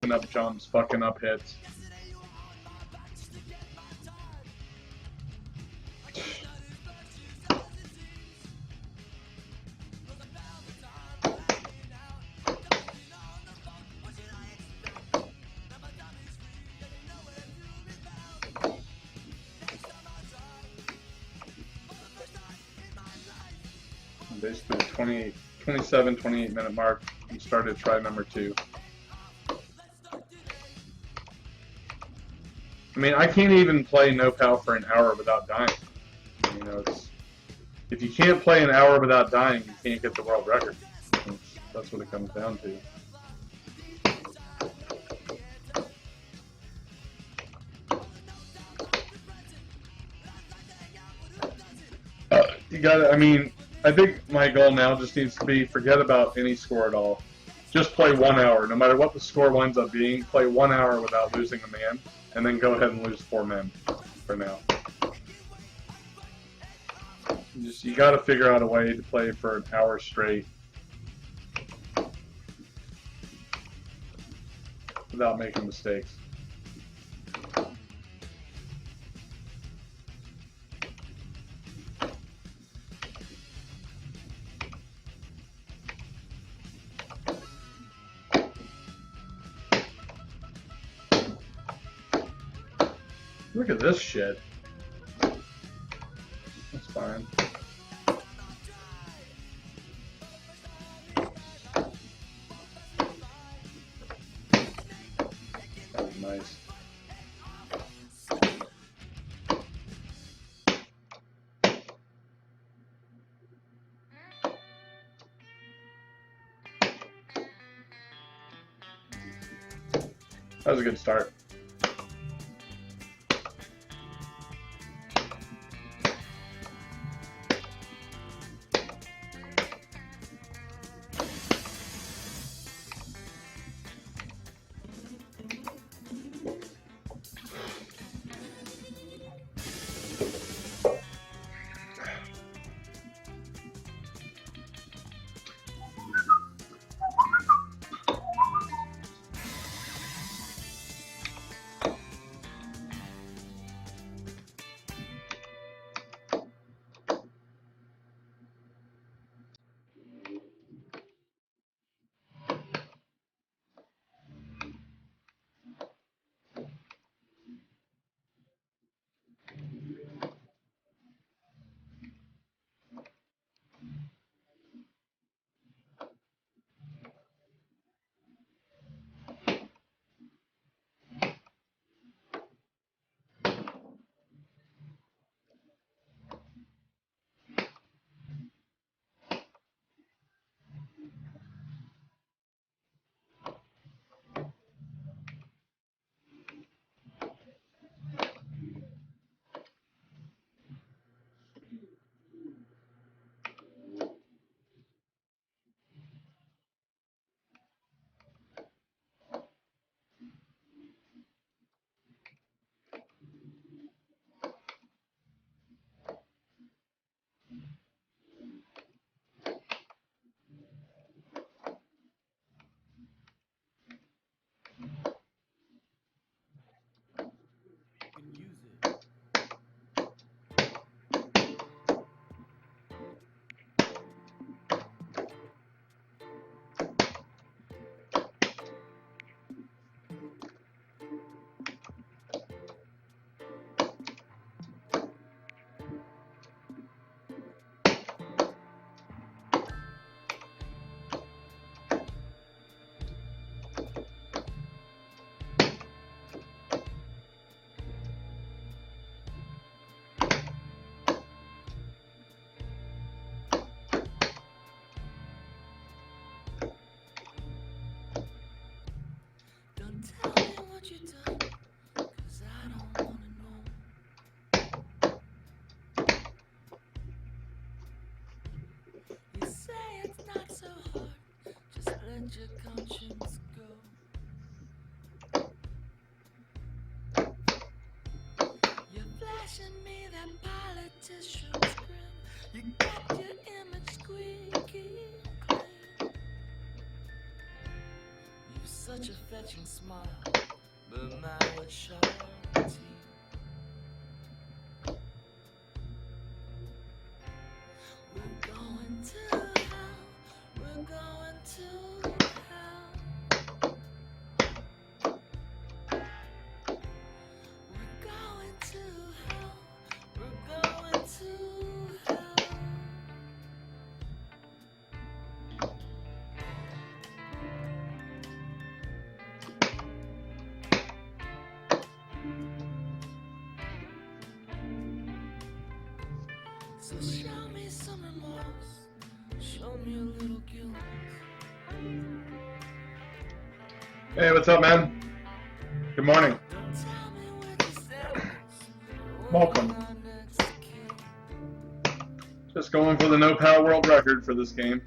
up jumps, fucking up hits. Basically, 27, 28 minute mark, we started try number 2. I mean, I can't even play No Pal for an hour without dying. You know, if you can't play an hour without dying, you can't get the world record. That's what it comes down to. You gotta, I mean, I think my goal now just needs to be forget about any score at all. Just play 1 hour. No matter what the score winds up being, play 1 hour without losing a man, and then go ahead and lose 4 men for now. You gotta figure out a way to play for an hour straight without making mistakes. Look at this shit. That's fine. That was nice. That was a good start. such a fetching smile, but now it's sharp teeth. We're going to hell, we're going to hell. We're going to hell, we're going to hell. So show me some remorse, show me a little guilt. Hey, what's up, man? Good morning. Don't tell me we're just animals. Welcome. Our next kill. Just going for the no power world record for this game.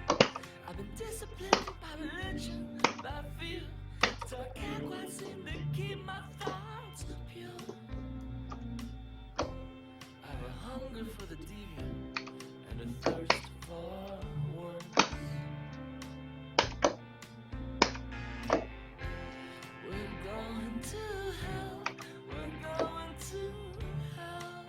I've been disciplined by religion, by fear, till I can't quite seem to keep my thoughts pure. I've a hunger for the deviant and a thirst for words. We're going to hell, we're going to hell.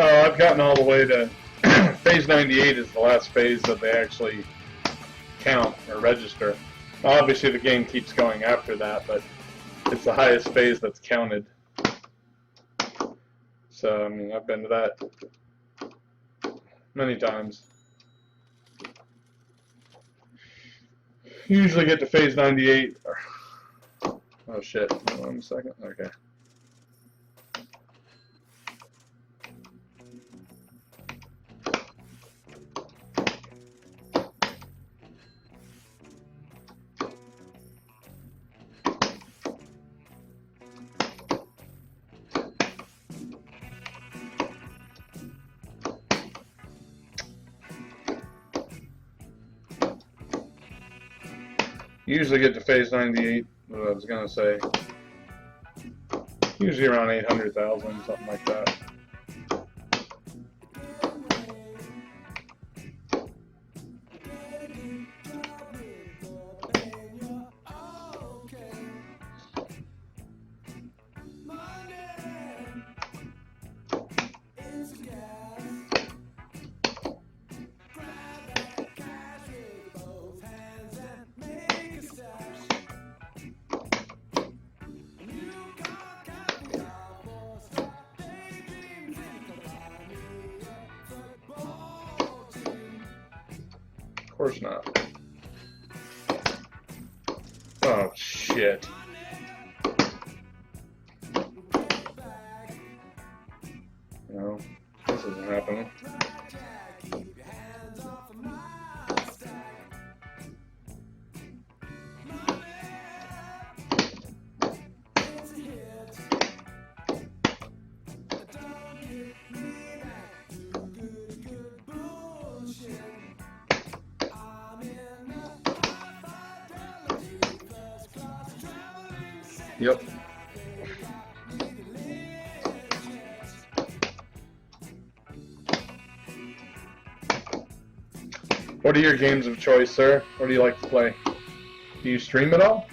Well, I've gotten all the way to phase 98 is the last phase that they actually count or register. Obviously, the game keeps going after that, but it's the highest phase that's counted. So, I mean, I've been to that many times. Usually get to phase 98. Oh shit, hold on a second. Okay. Usually get to phase 98, what I was going to say. Usually around 800,000, something like that. Of course not. Oh, shit. No, this isn't happening. Yep. What are your games of choice, sir? What do you like to play? Do you stream at all?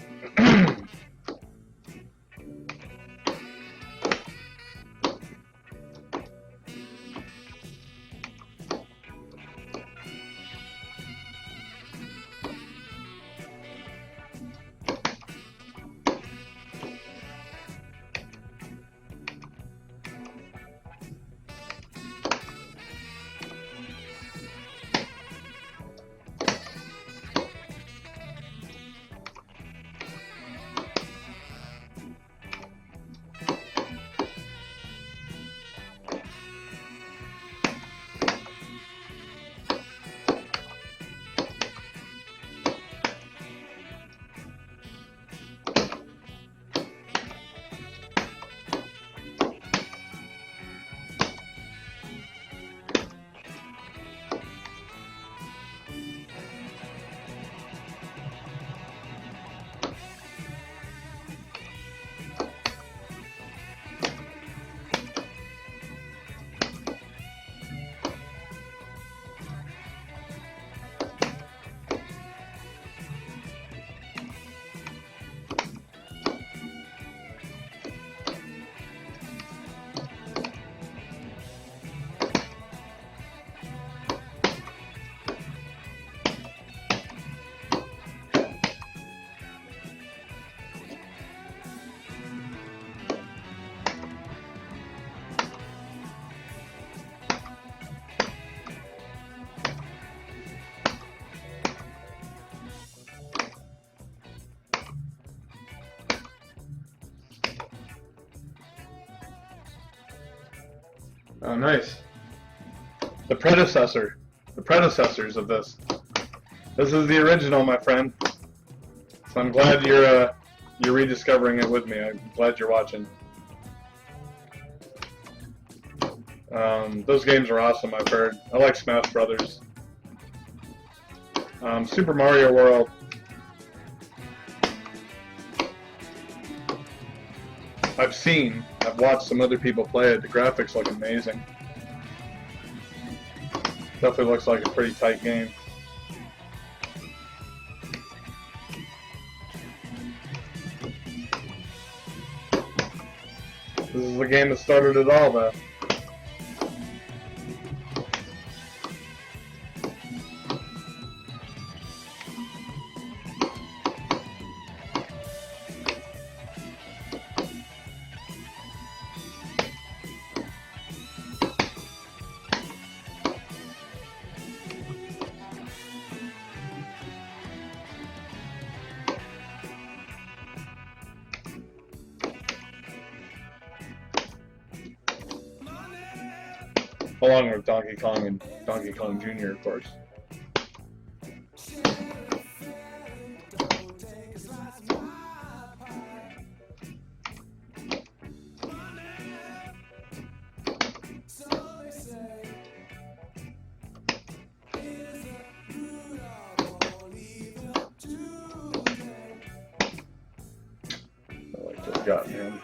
Oh, nice. The predecessors of this. This is the original, my friend. So I'm glad you're rediscovering it with me. I'm glad you're watching. Those games are awesome, I've heard. I like Smash Brothers. Super Mario World. I've watched some other people play it. The graphics look amazing. Definitely looks like a pretty tight game. This is the game that started it all, though. Along with Donkey Kong and Donkey Kong Jr., of course. I like to have gotten him.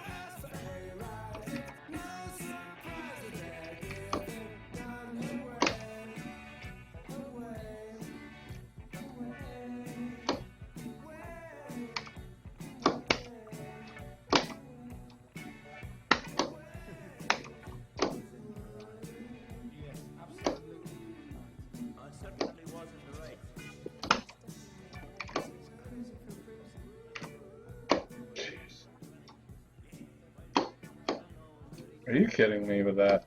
Jeez. Are you kidding me with that?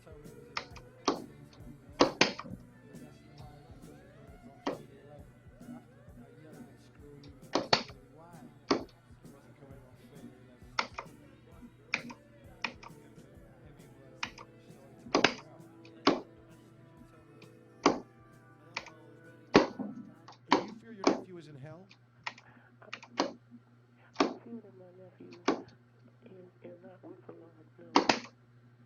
Do you fear your nephew is in hell? I feel that my nephew is not with the Lord, no.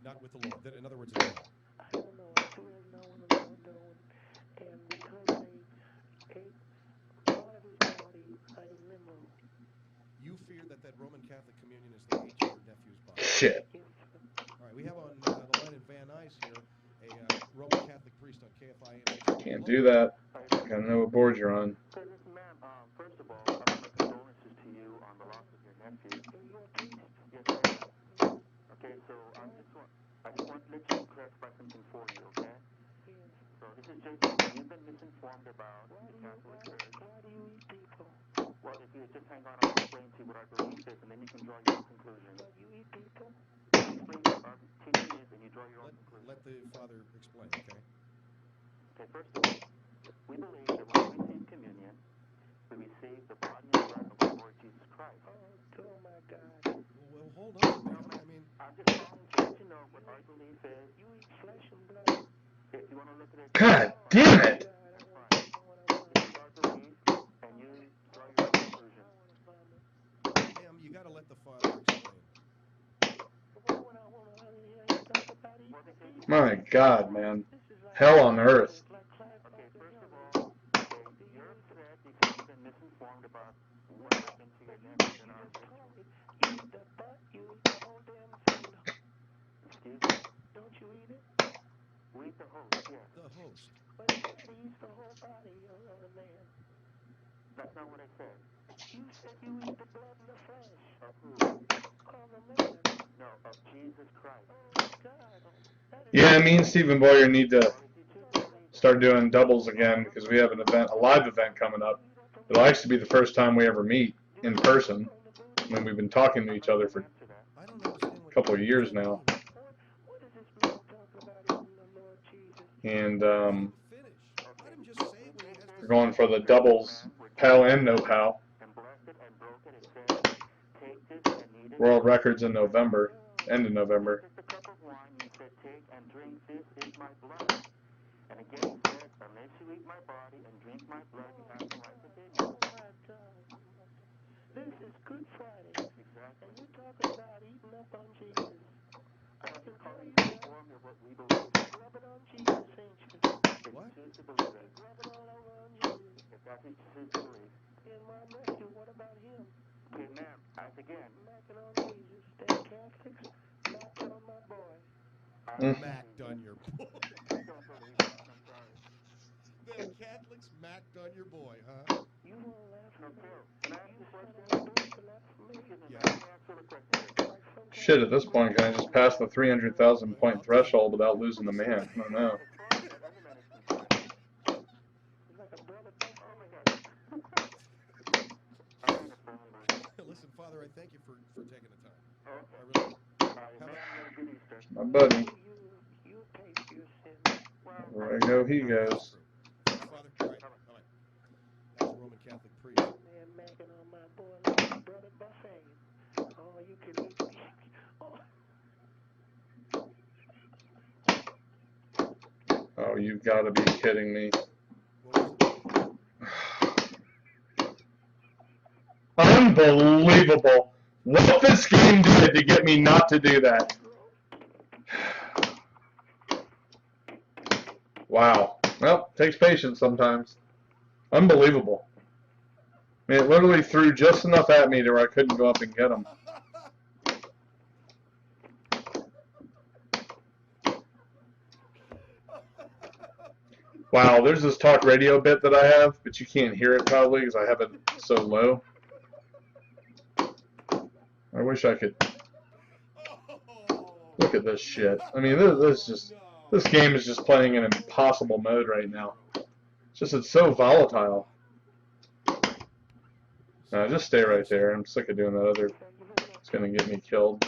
Not with the Lord. In other words, in hell. I don't know. I feel he's not with the Lord, though. And because they ate part of his body, like limbo. You fear that Roman Catholic communion is they ate your nephew's body. Shit. Yes, sir. All right, we have on the line in Van Nuys here a Roman Catholic priest on KFI. Can't do that. Gotta know what board you're on. Ma'am, first of all, I want condolences to you on the loss of your nephew. Yes, I am. Okay, so I just want to let you clarify something for you, okay? Yes. So this is Jason. You've been misinformed about the Catholic Church. Why do you eat people? Well, if you just hang on, I'll explain to you what I believe is, and then you can draw your own conclusion. Why you eat people? Explain what our teaching is, and you draw your own conclusion. Let the father explain, okay? Okay, first of all, we believe that when we receive communion, we receive the body and blood of our Lord Jesus Christ. Oh my God. Well, hold on, man. I mean, I'm just trying to let you know what our belief is. You eat flesh and blood. If you want to look at it, God damn it! that's fine. This is our belief, and you draw your own conclusion. ma'am, you got to let the father explain. My God, man. Hell on earth. Okay, first of all, you're upset because you've been misinformed about what happened to your nephew in our ritual. You eat the butt, you eat the whole damn thing. Excuse me? Don't you eat it? We eat the host, yes. The host. But he eats the whole body of a man. That's not what I said. You said you eat the blood and the flesh Of who? of a man. No, of Jesus Christ. Oh, God. That is Yeah, me and Stephen Boyer need to start doing doubles again because we have an event, a live event coming up. It'll actually be the first time we ever meet in person. I mean, we've been talking to each other for I don't understand a what couple of years now. what is this man talking about eating the Lord Jesus? And Let him finish. Let him just say what he has to we're going for the doubles, PAL and no PAL. And blessed it and broke it. It says, take this and eat it. World records in November, end of November. Took the cup of wine and said, take and drink, this is my blood. And again he said, unless you eat my body and drink my blood, you have no life within you. Oh, my God. This is Good Friday. Exactly. And you talking about eating up on Jesus. I'm just calling you to inform you of what we believe. Rub it on Jesus, ain't you? If What? you choose to believe it. Rub it all over on Jesus. If that's what you choose to believe. And my nephew, what about him? Okay, ma'am, ask again. Macking on Jesus. Them Catholics macking on my boy. Macked on your boy. I don't believe that. I'm sorry. Them Catholics macked on your boy, huh? You won't laugh No, at me. Phil, can I ask you a question? You supposed to laugh at me. Excuse me, Yeah. ma'am, let me ask you a question. Like some kind Shit, at this point, can I just pass the 300,000 point threshold without losing the man? I don't know. As far as that other man is concerned, like a brother buffalo. oh my God. I'm on the phone, buddy. Listen, Father, I thank you for taking the time. Okay. I really Amen. You have a good Easter. My buddy, You pay for your sin. where I go, he goes. Thanks, Father. All right. Bye-bye. That was a Roman Catholic priest. Man macking on my boy like a brother buffet. Oh, you can eat. Oh. Oh, you've got to be kidding me. Unbelievable. What this game did to get me not to do that. Wow. Well, takes patience sometimes. Unbelievable. I mean, it literally threw just enough at me to where I couldn't go up and get him. Wow, there's this talk radio bit that I have, but you can't hear it probably because I have it so low. I wish I could. Look at this shit. I mean, this game is just playing in impossible mode right now. It's so volatile. No, just stay right there. I'm sick of doing that other. It's gonna get me killed.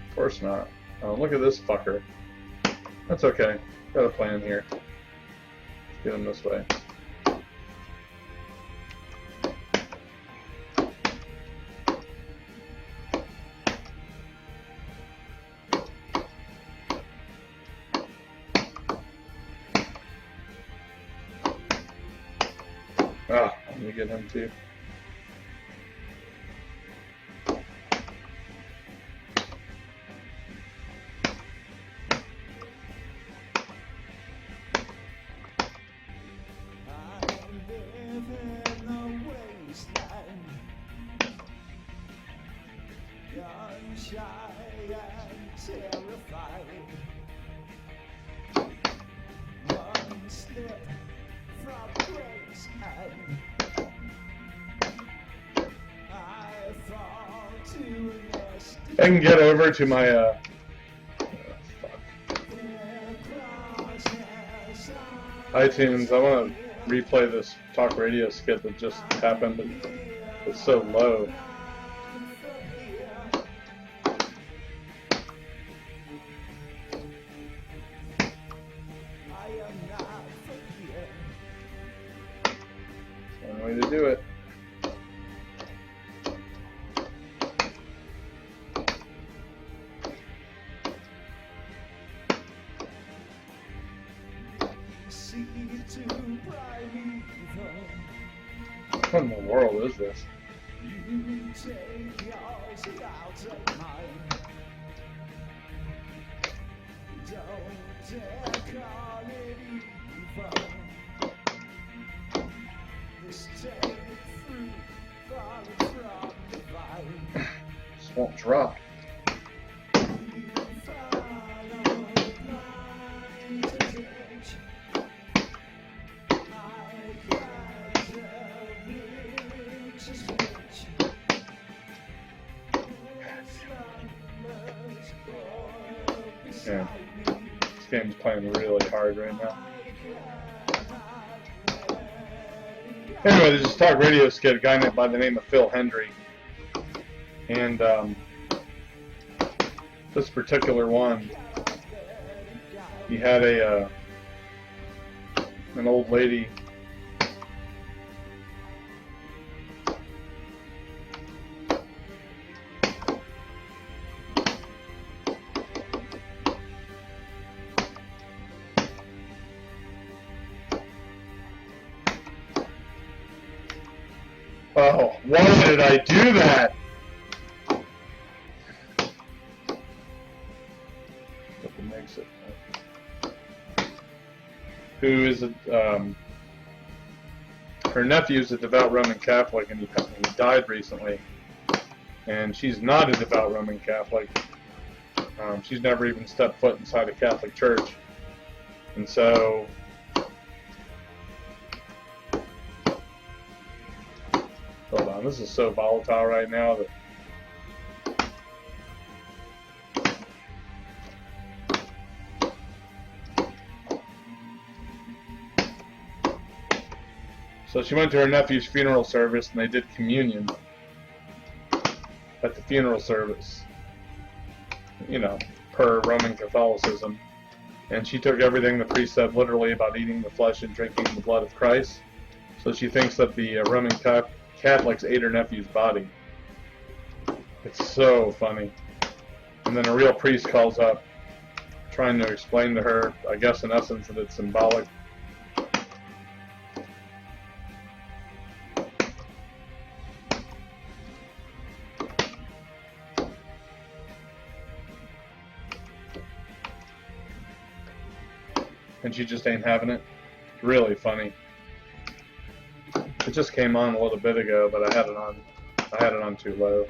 Of course not. Oh, look at this fucker. That's okay. Got a plan here. Let's get him this way. Ah, let me get him too. Shy and terrified. One step from grace and I fall to rest. I can get over to my iTunes. I want to replay this talk radio skit that just happened, but it's so low. One way to do it. What in the world is this? You take yours, I'll take mine. Don't dare call it evil. This take fruit falling from the vine. Just won't drop. You follow blind to ditch. I got the richest bitch. Yeah. This game's playing really hard right now. Anyway, there's this talk radio skit, a guy by the name of Phil Hendry. And this particular one, he had an old lady. Oh, why did I do that? What makes it? Who is her nephew's a devout Roman Catholic, and he died recently. And she's not a devout Roman Catholic. She's never even stepped foot inside a Catholic church. And so, hold on, this is so volatile right now that so she went to her nephew's funeral service and they did communion at the funeral service, you know, per Roman Catholicism. And she took everything the priest said literally about eating the flesh and drinking the blood of Christ. So she thinks that the Roman Catholics ate her nephew's body. It's so funny. And then a real priest calls up trying to explain to her, I guess in essence, that it's symbolic. And she just ain't having it. It's really funny. It just came on a little bit ago, but I had it on too low.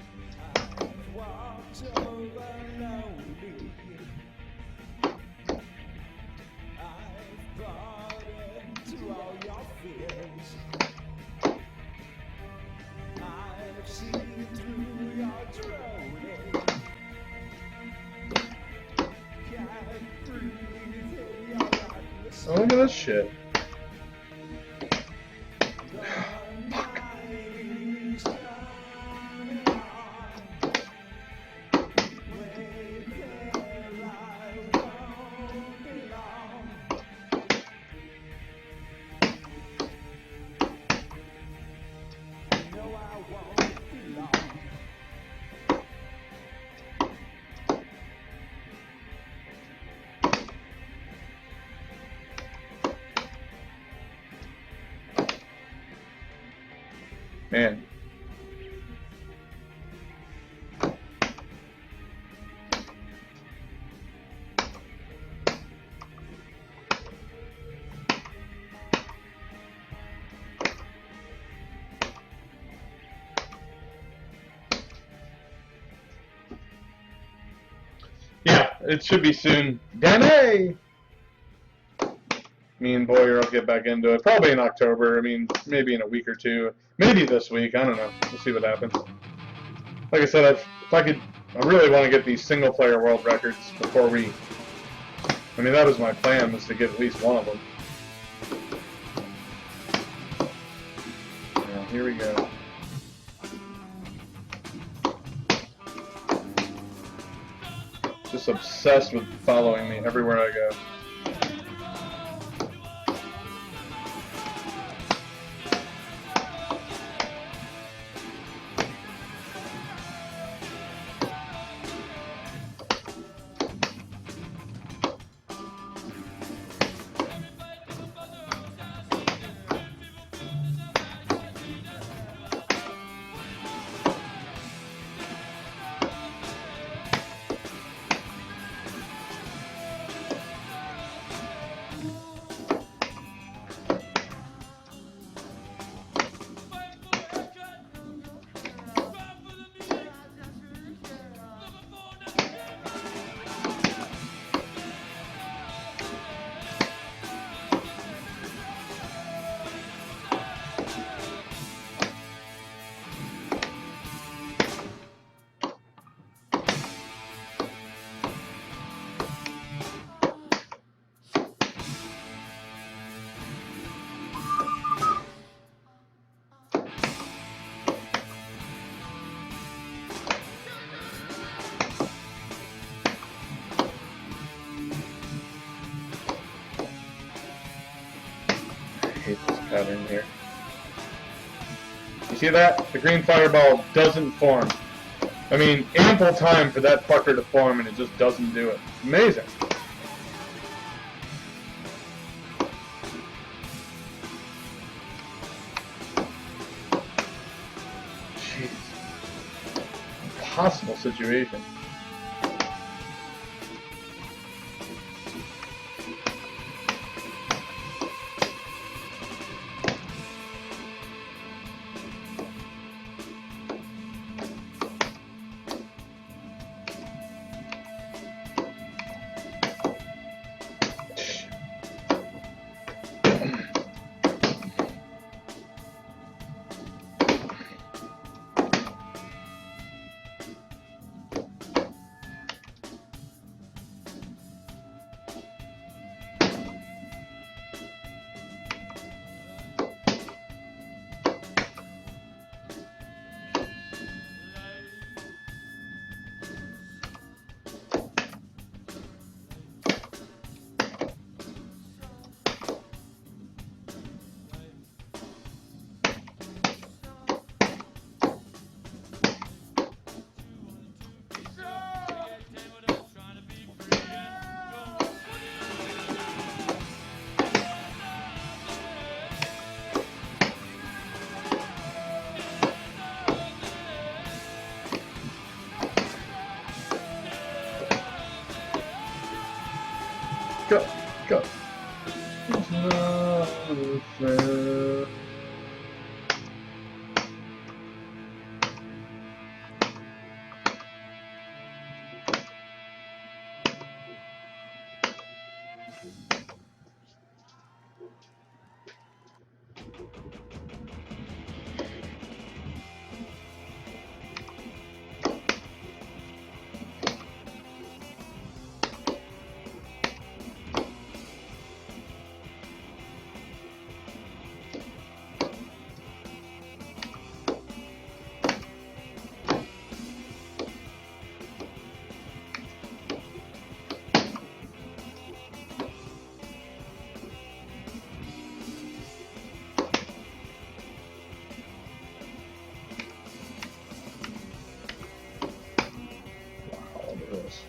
Oh, look at this shit. Fuck. Man. Yeah, it should be soon. Danny! Me and Boyer will get back into it. Probably in October. I mean, maybe in a week or two. Maybe this week. I don't know. We'll see what happens. Like I said, if I could, I really want to get these single-player world records before we. I mean, that was my plan, was to get at least one of them. Yeah, here we go. Just obsessed with following me everywhere I go. Pattern here. You see that? The green fireball doesn't form. I mean, ample time for that fucker to form and it just doesn't do it. Amazing. Jeez. Impossible situation. Go, go. It's not fair. Wow, look at this.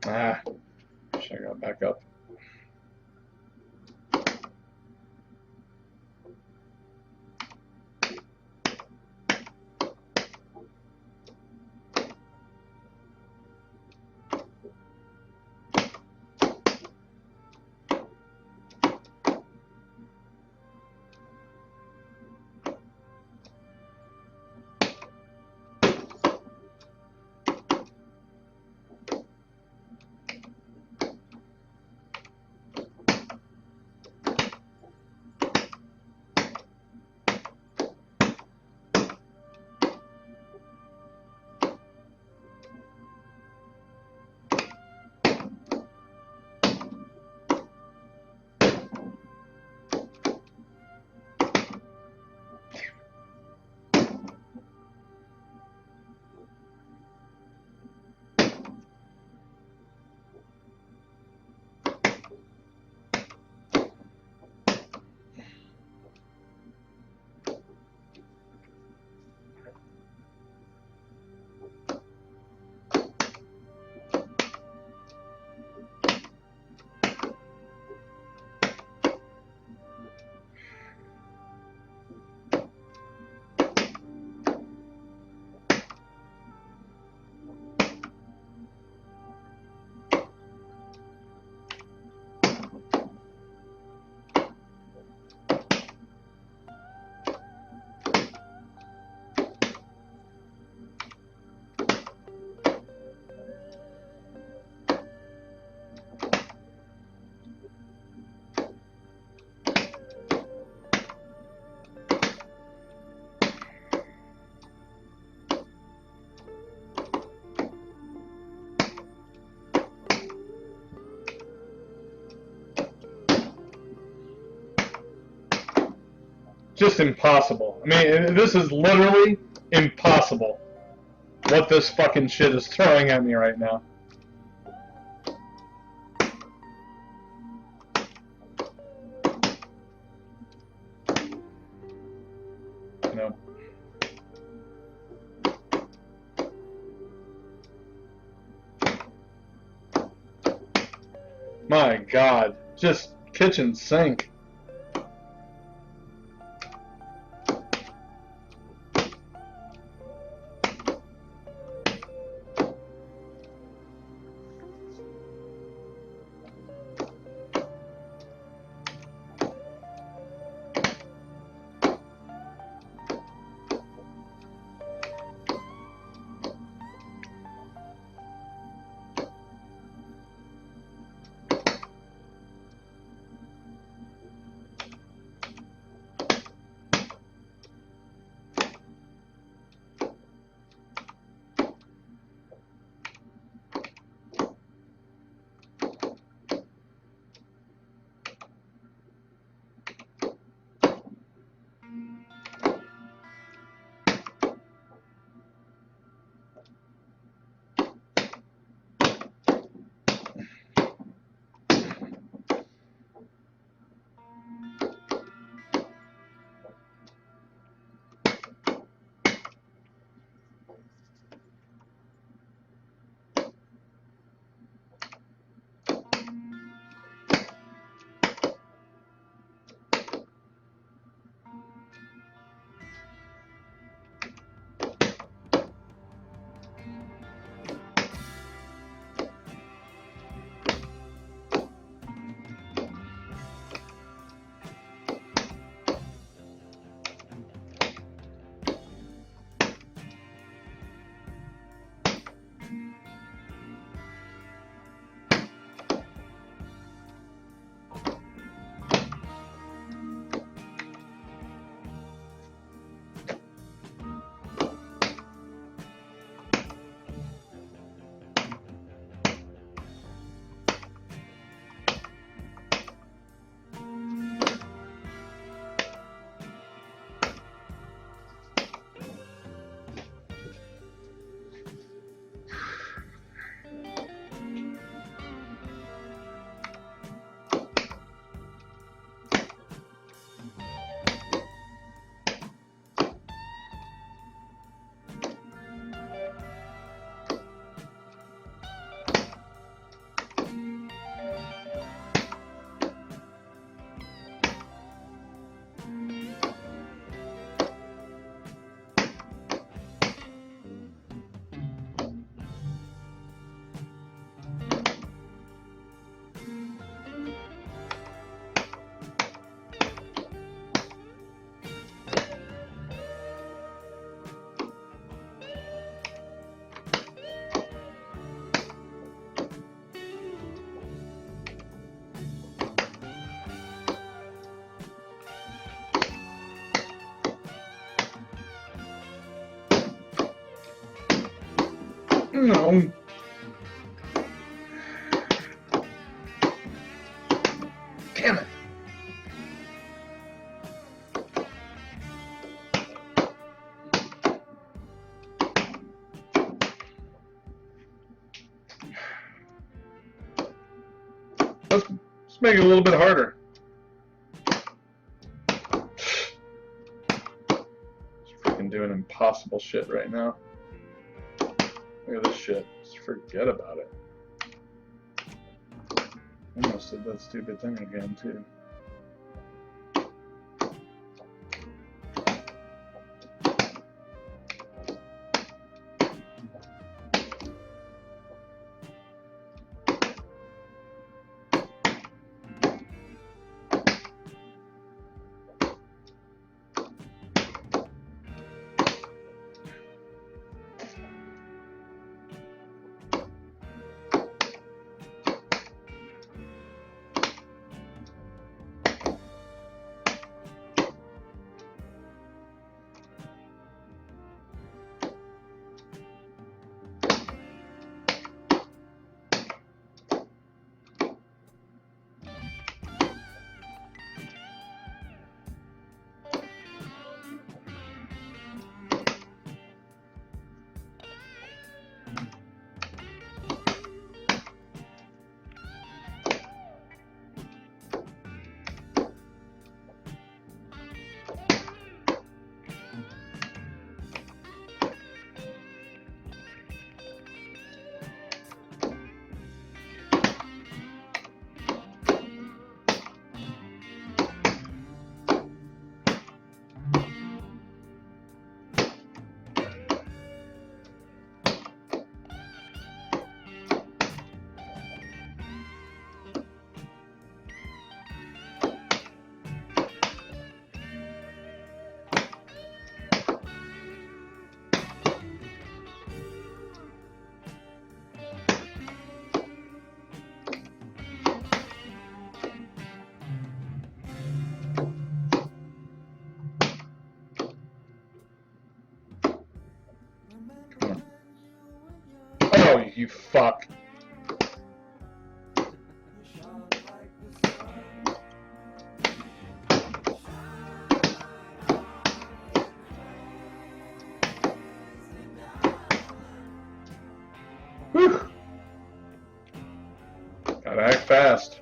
Ah, should I go back up? just impossible. I mean, this is literally impossible. What this fucking shit is throwing at me right now. No. My God, just kitchen sink. No. Damn it. Let's make it a little bit harder. Just freaking doing impossible shit right now. Look at this shit. Just forget about it. I almost did that stupid thing again, too. fuck. Whew. Gotta act fast.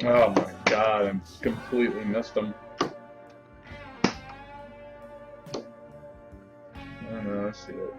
Oh my god, I completely missed him. Oh no, I see it.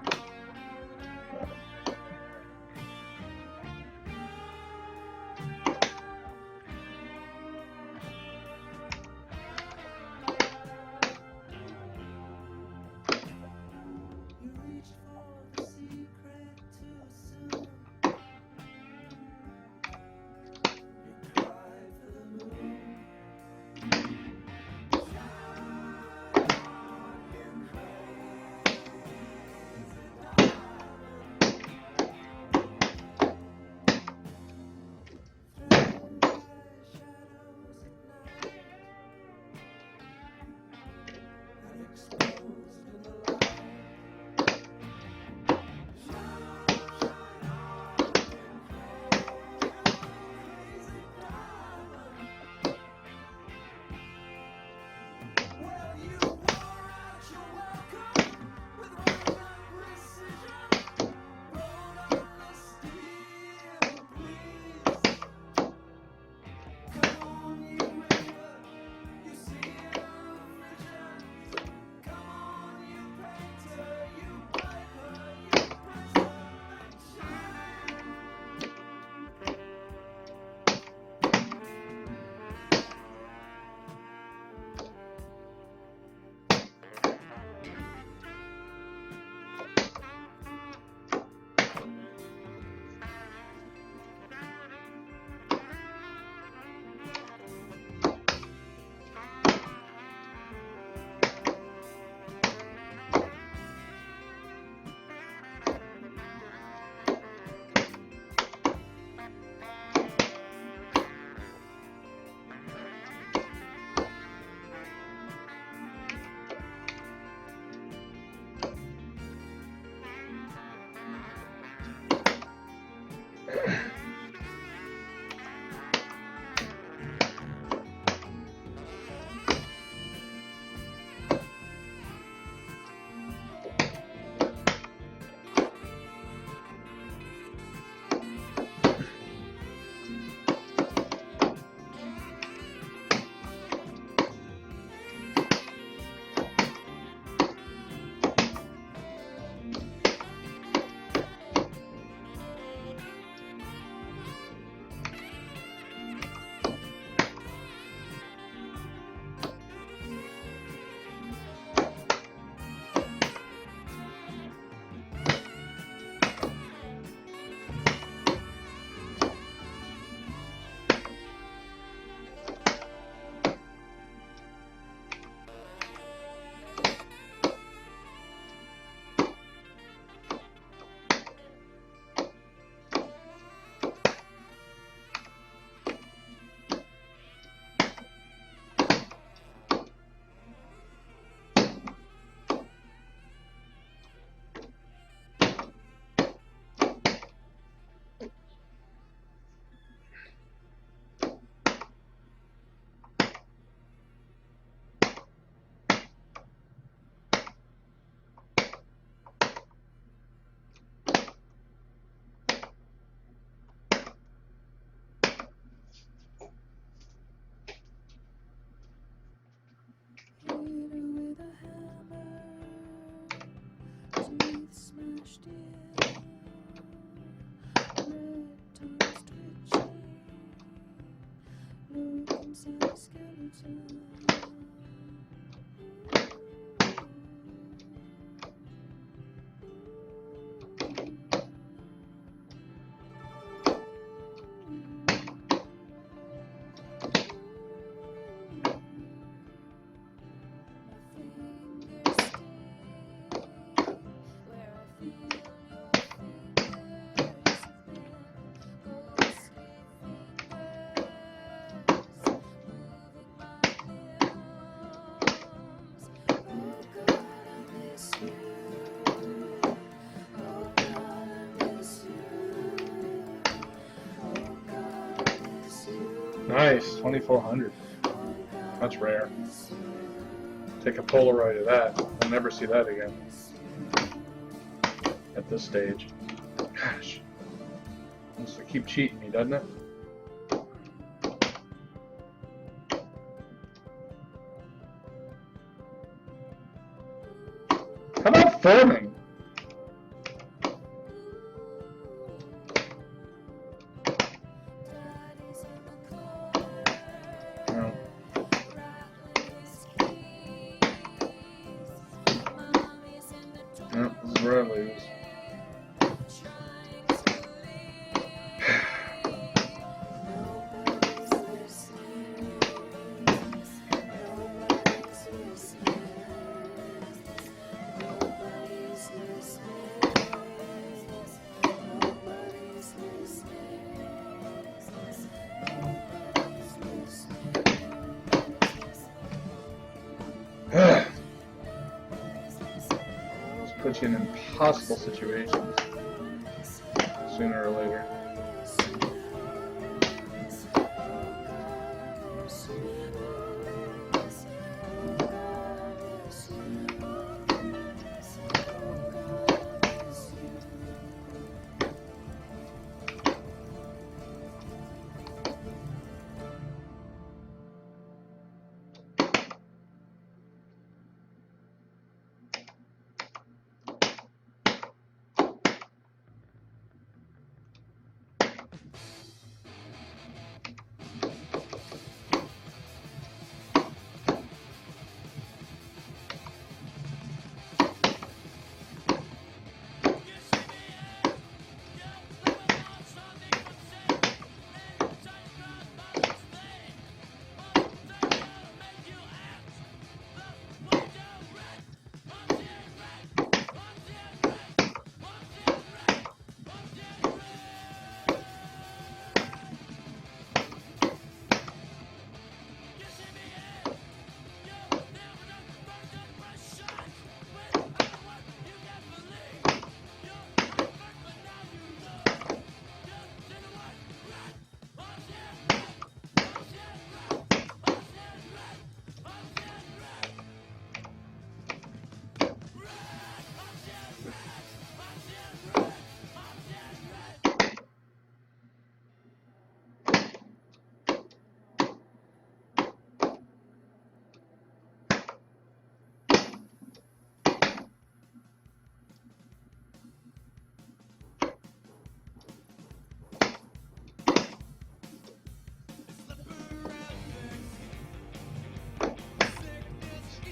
Nice, 2400. That's rare. Take a Polaroid of that. I'll never see that again. At this stage. Gosh. Wants to keep cheating me, doesn't it? How about forming? No. No, this is where I lose. This puts you in impossible situations sooner or later.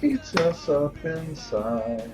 Eats us up inside.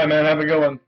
right, man. Have a good one.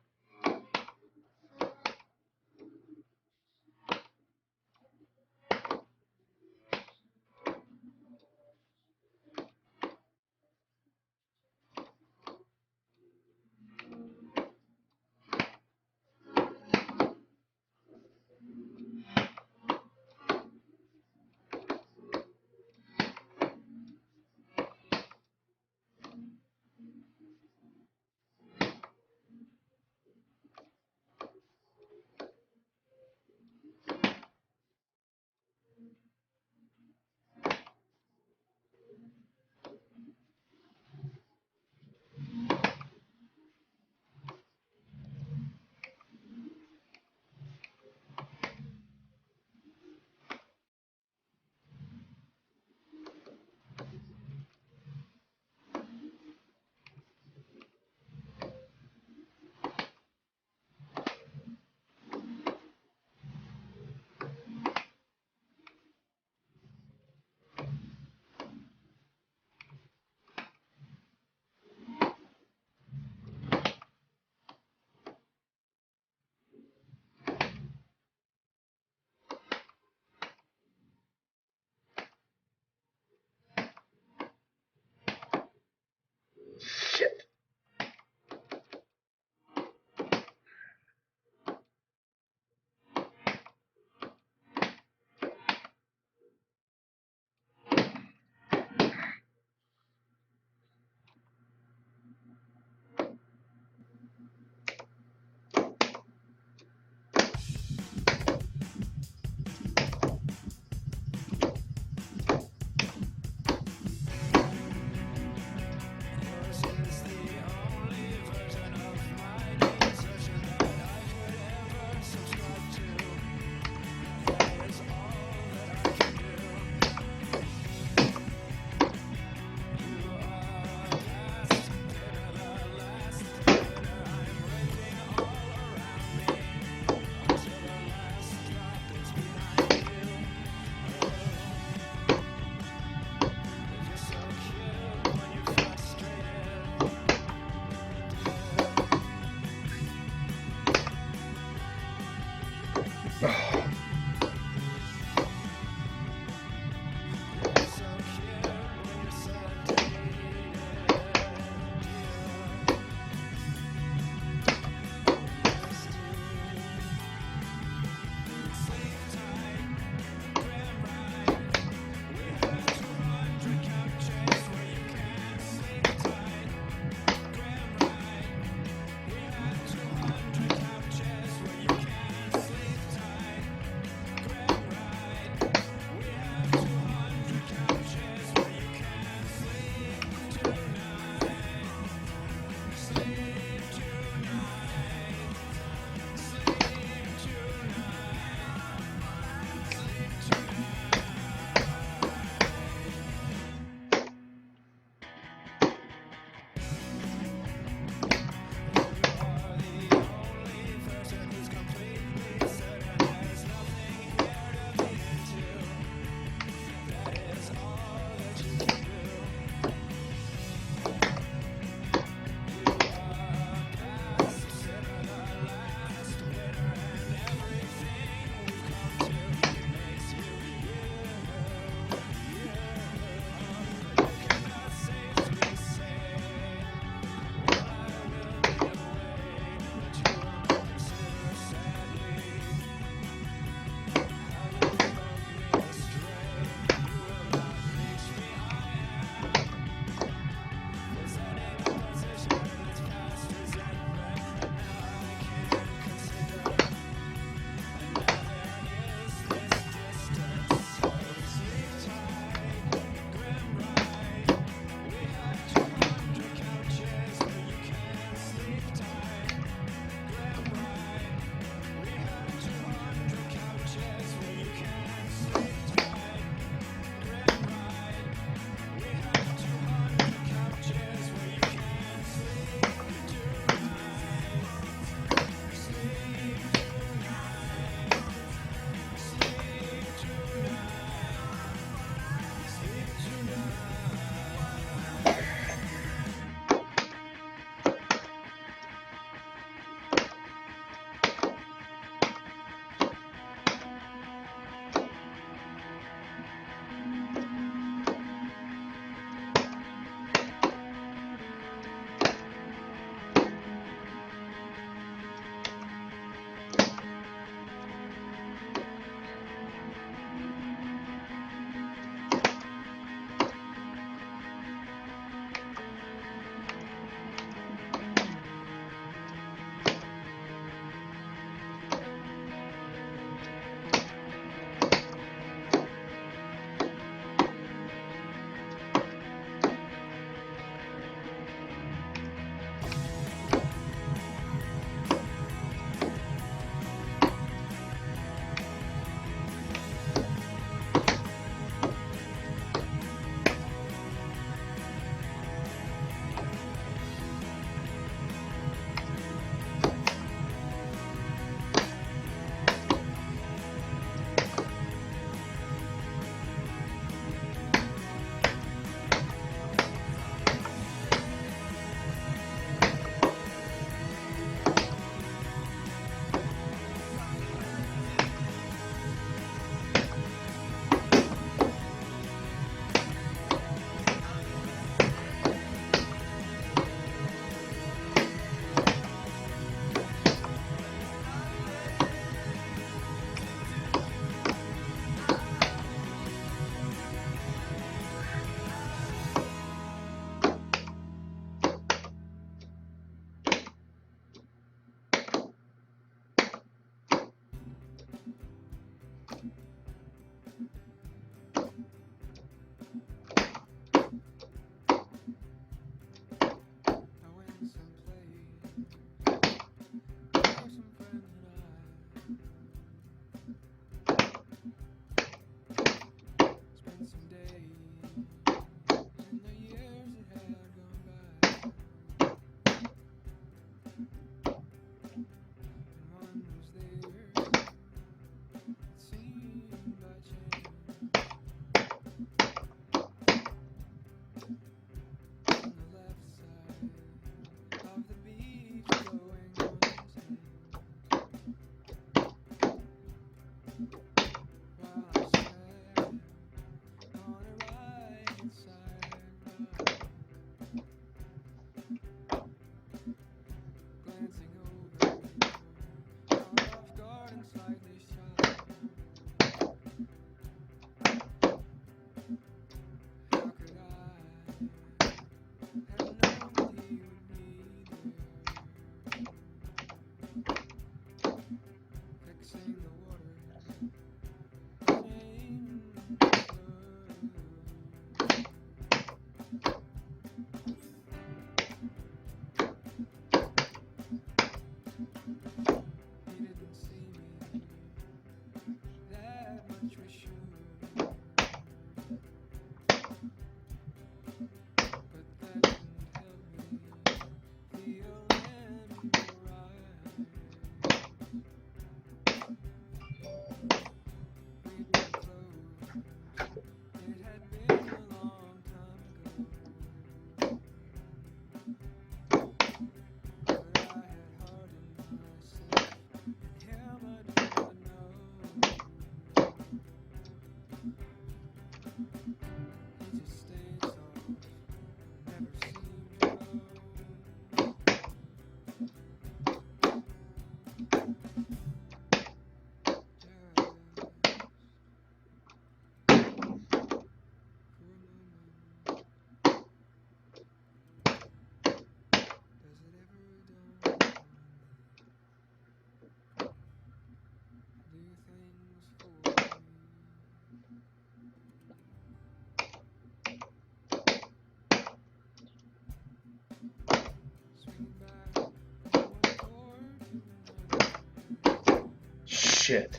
Shit.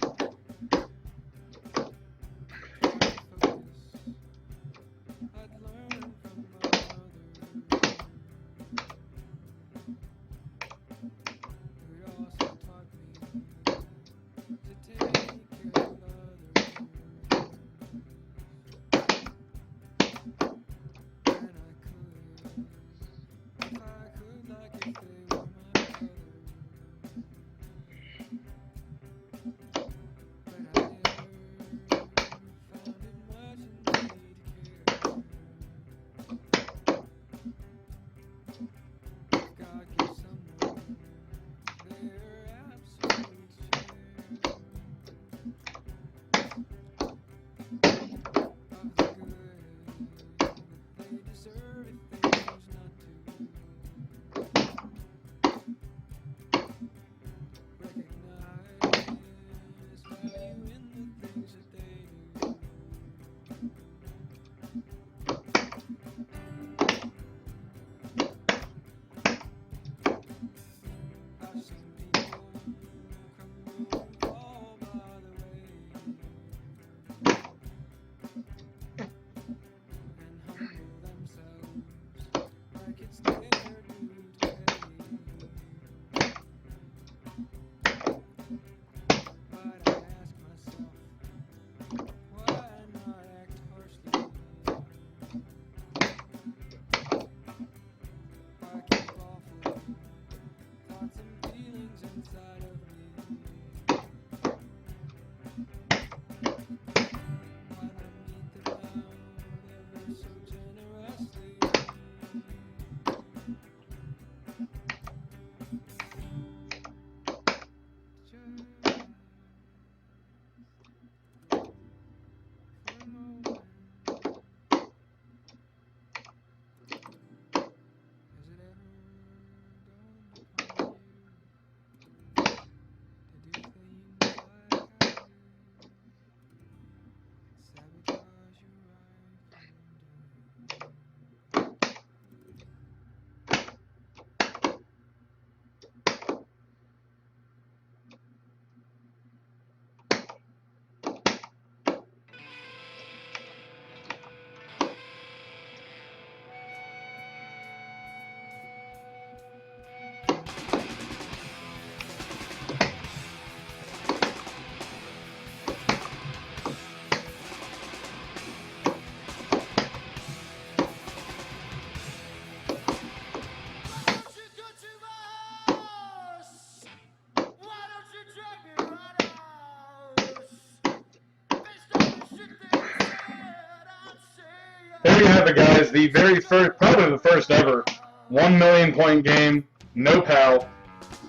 There you have it, guys. The very first, probably the first ever 1 million point game, no pal,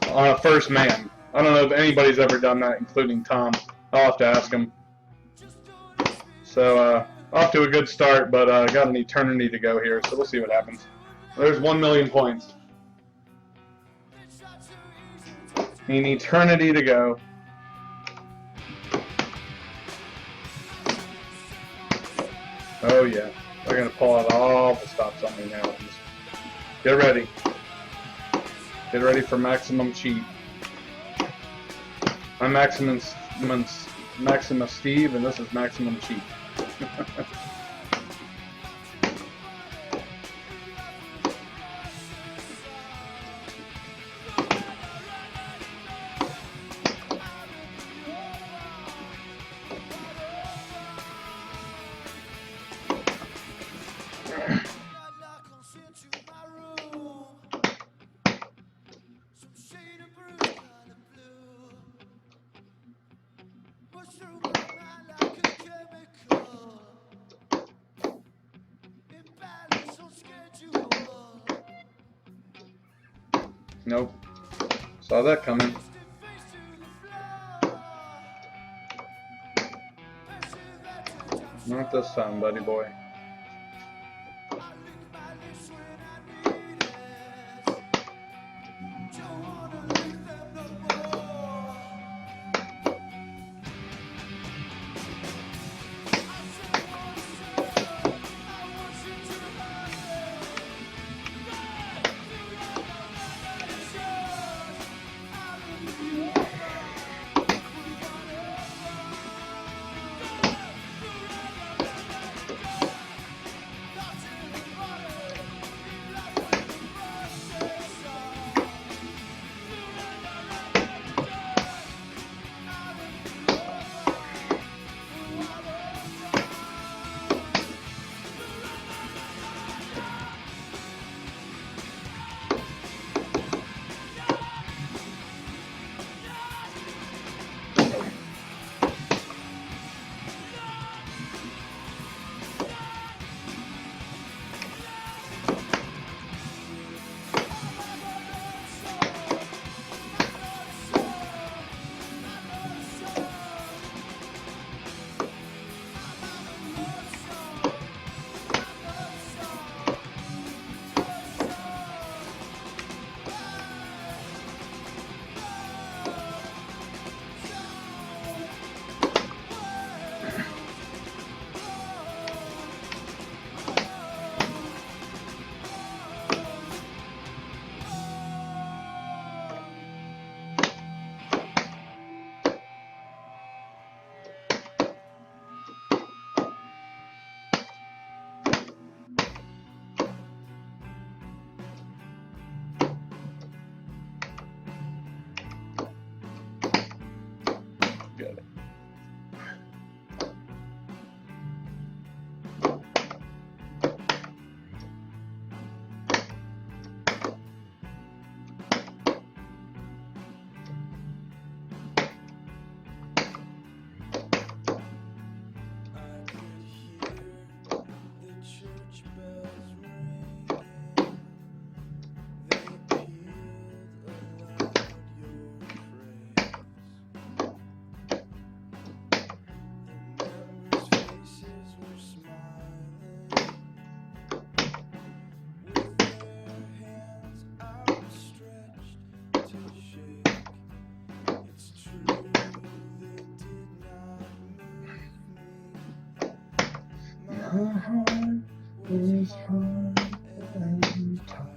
on a first man. I don't know if anybody's ever done that, including Tom. I'll have to ask him. So, off to a good start, but got an eternity to go here, so we'll see what happens. There's 1 million points. An eternity to go. Oh yeah, they're gonna pull out all the stops on me now. Just get ready. Get ready for maximum cheat. I'm Maximus Steve, and this is maximum cheat. Nope. Saw that coming. Not this time, buddy boy. My heart was hard and tired.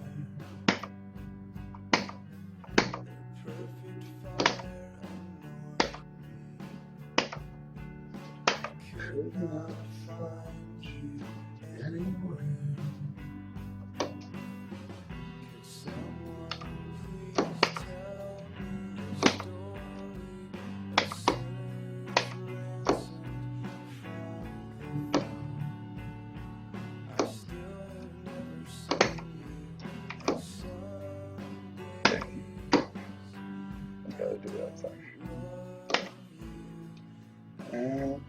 Could not find you anywhere. Could someone please tell me the story of sinners ransomed from the fall? I still have never seen you, and some days I gotta do that thing. And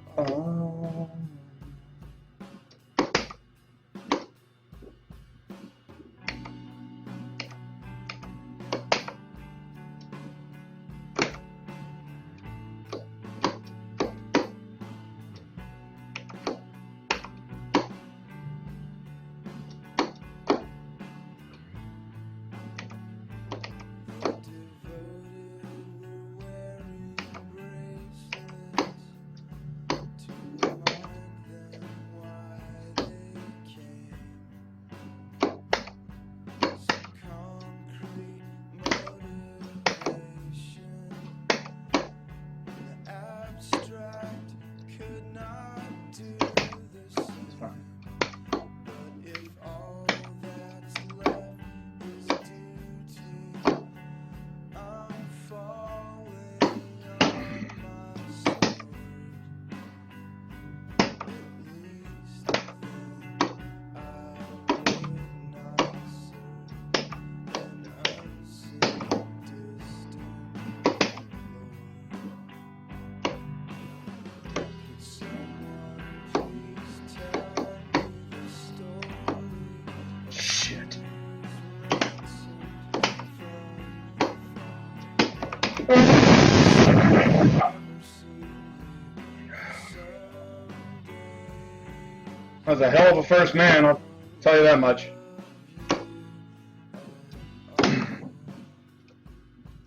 that was a hell of a first man, I'll tell you that much.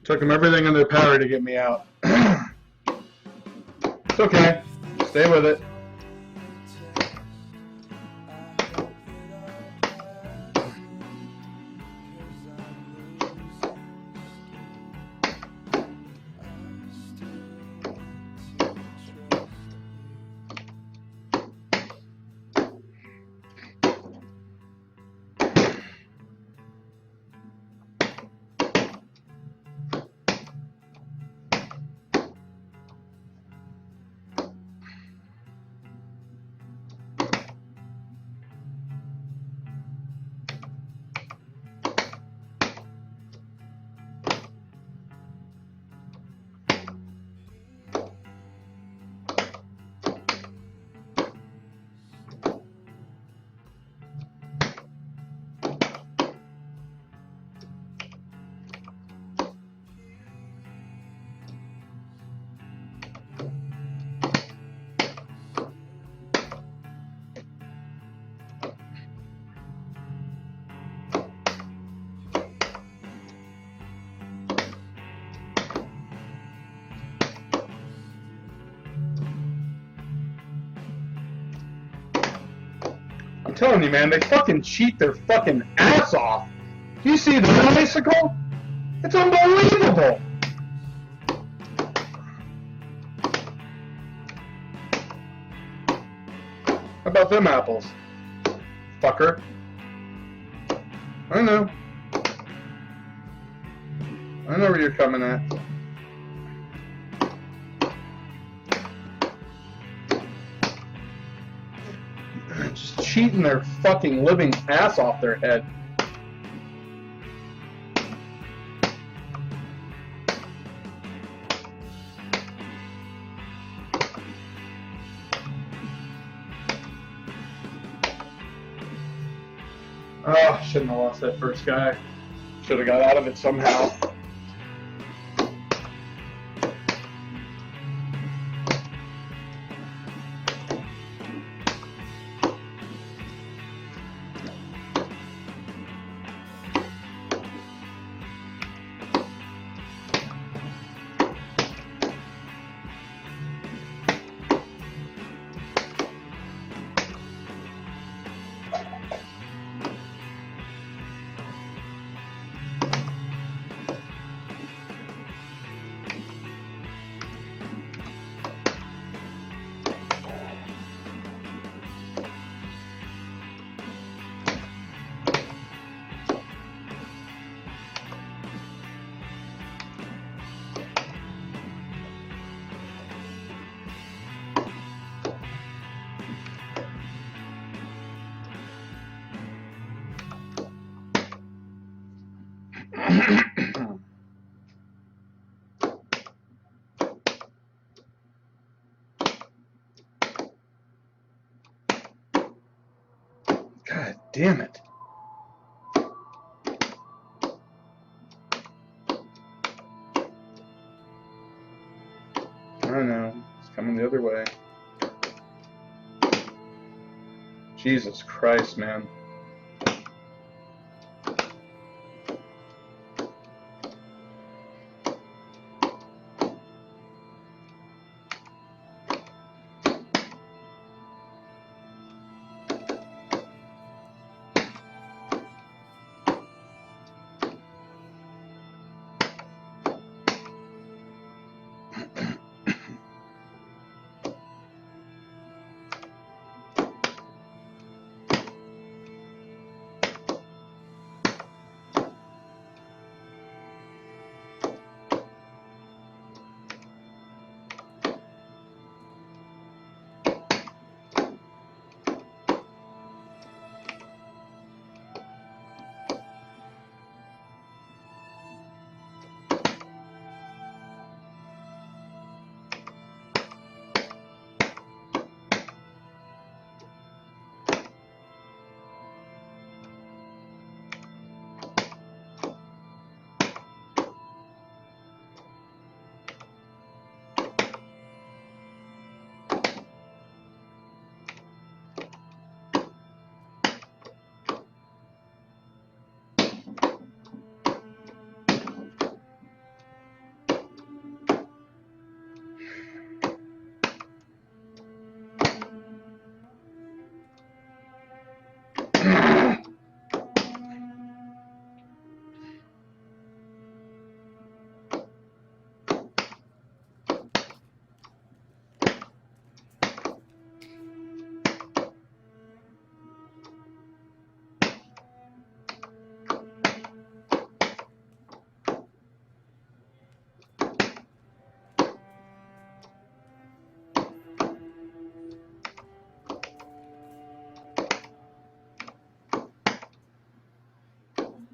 Took them everything in their power to get me out. It's okay. Stay with it. I'm telling you, man, they fucking cheat their fucking ass off. Do you see the bicycle? It's unbelievable. How about them apples? Fucker. I know. I know where you're coming at. Just cheating their fucking living ass off their head. Oh, shouldn't have lost that first guy. Should have got out of it somehow. God damn it. I don't know. It's coming the other way. Jesus Christ, man.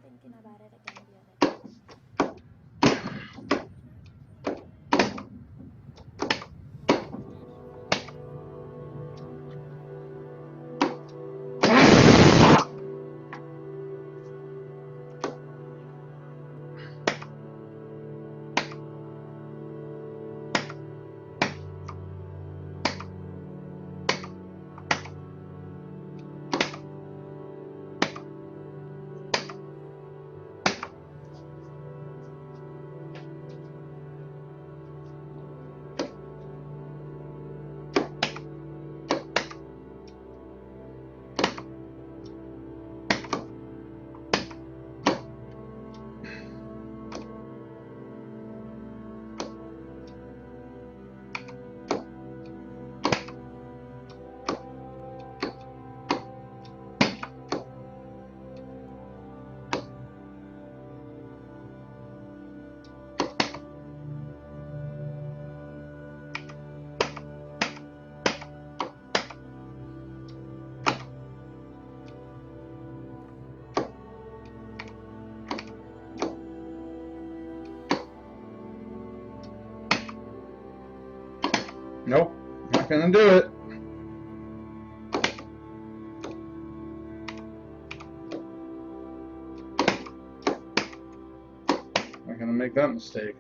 Thinking about it again the other day. Nope, not gonna do it. Not gonna make that mistake.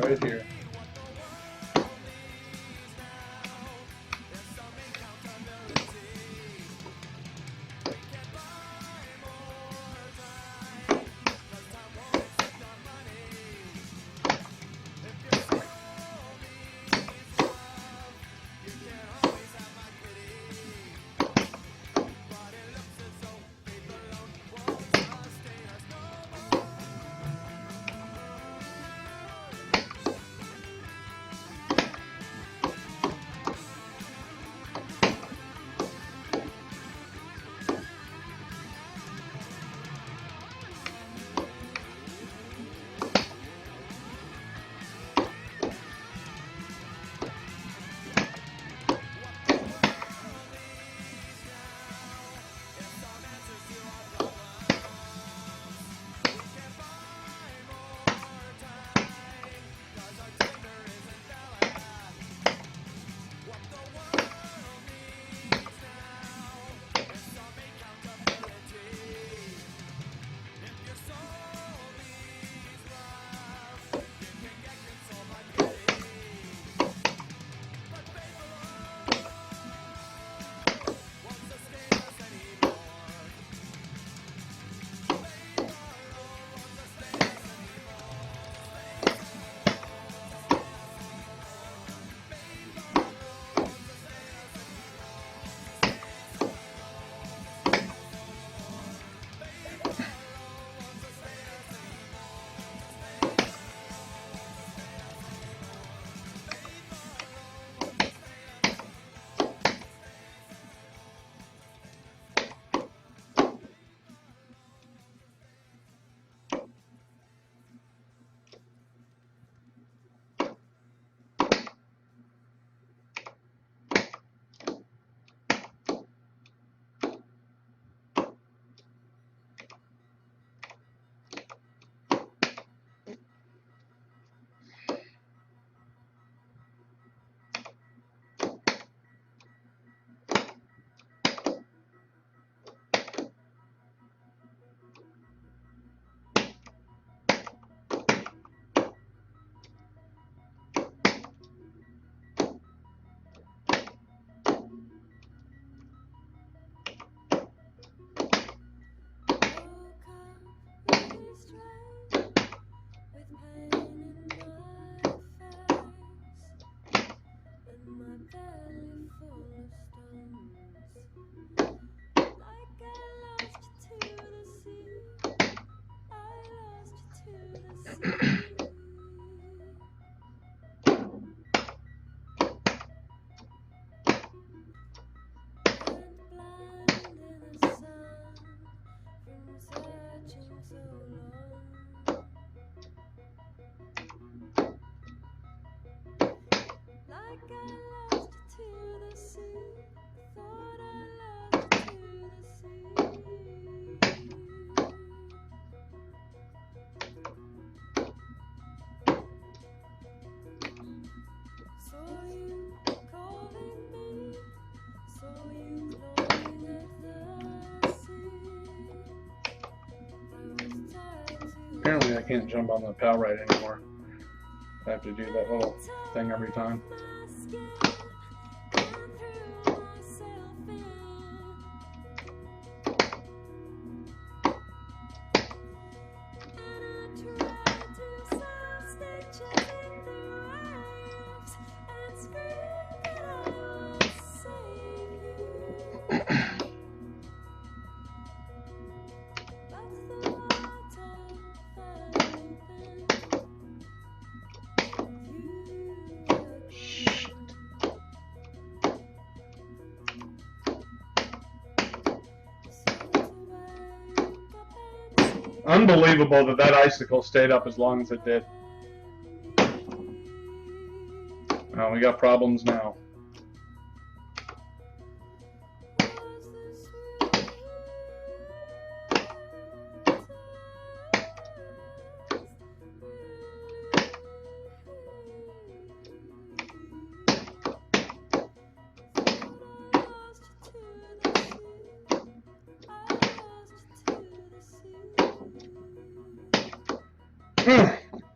Right here. Apparently I can't jump on the pal right anymore. I have to do that little thing every time. Unbelievable that that icicle stayed up as long as it did. We got problems now.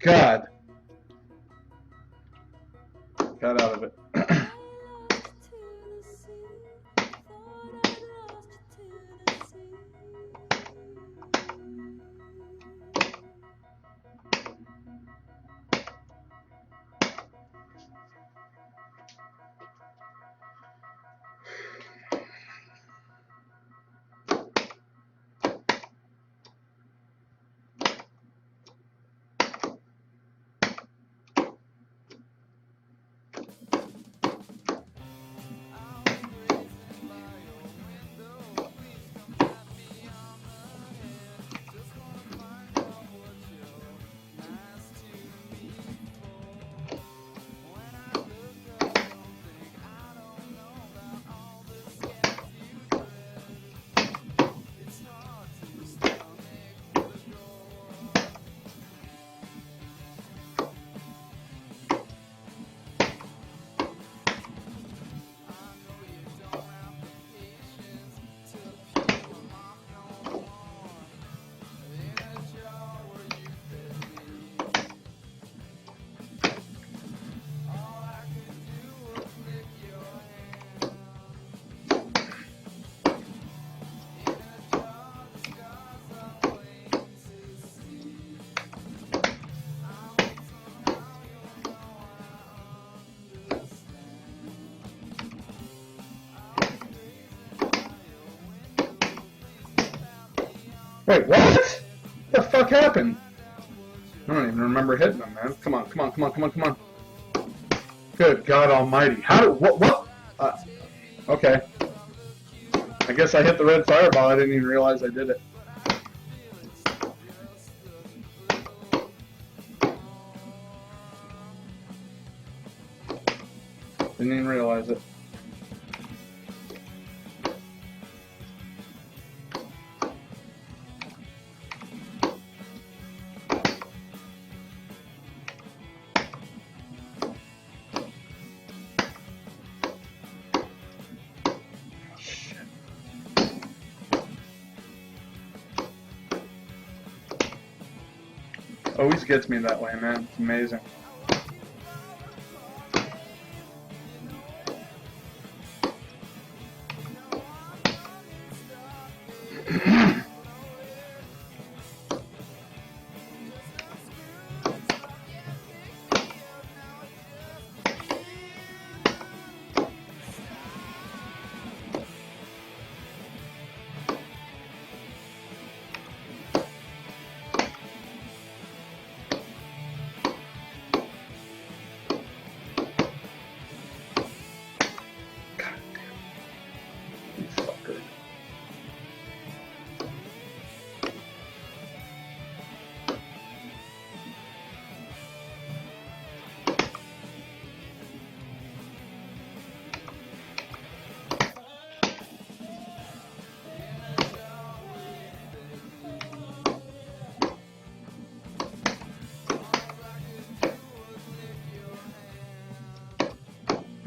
God. Wait, what? What the fuck happened? I don't even remember hitting them, man. Come on, come on, come on, come on, come on. Good God Almighty! How? What? Okay. I guess I hit the red fireball. I didn't even realize I did it. Didn't even realize it. Always gets me that way, man. It's amazing. You fucker.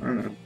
I don't know.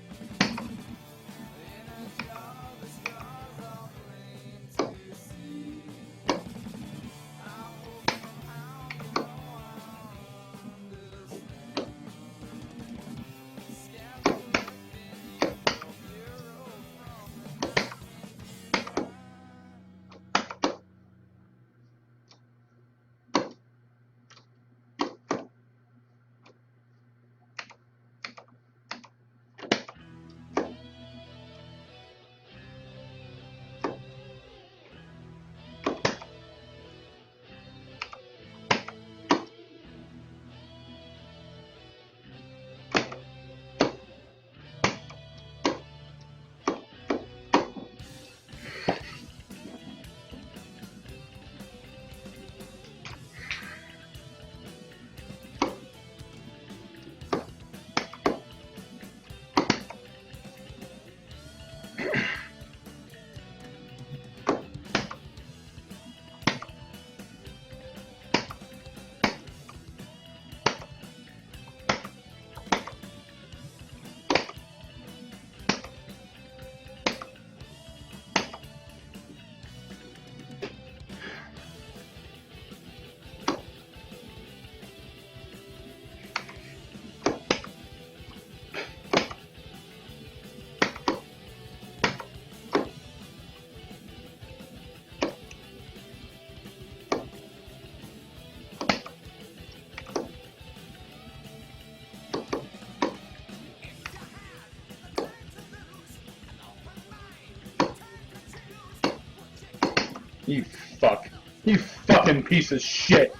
You fuck. You fucking piece of shit.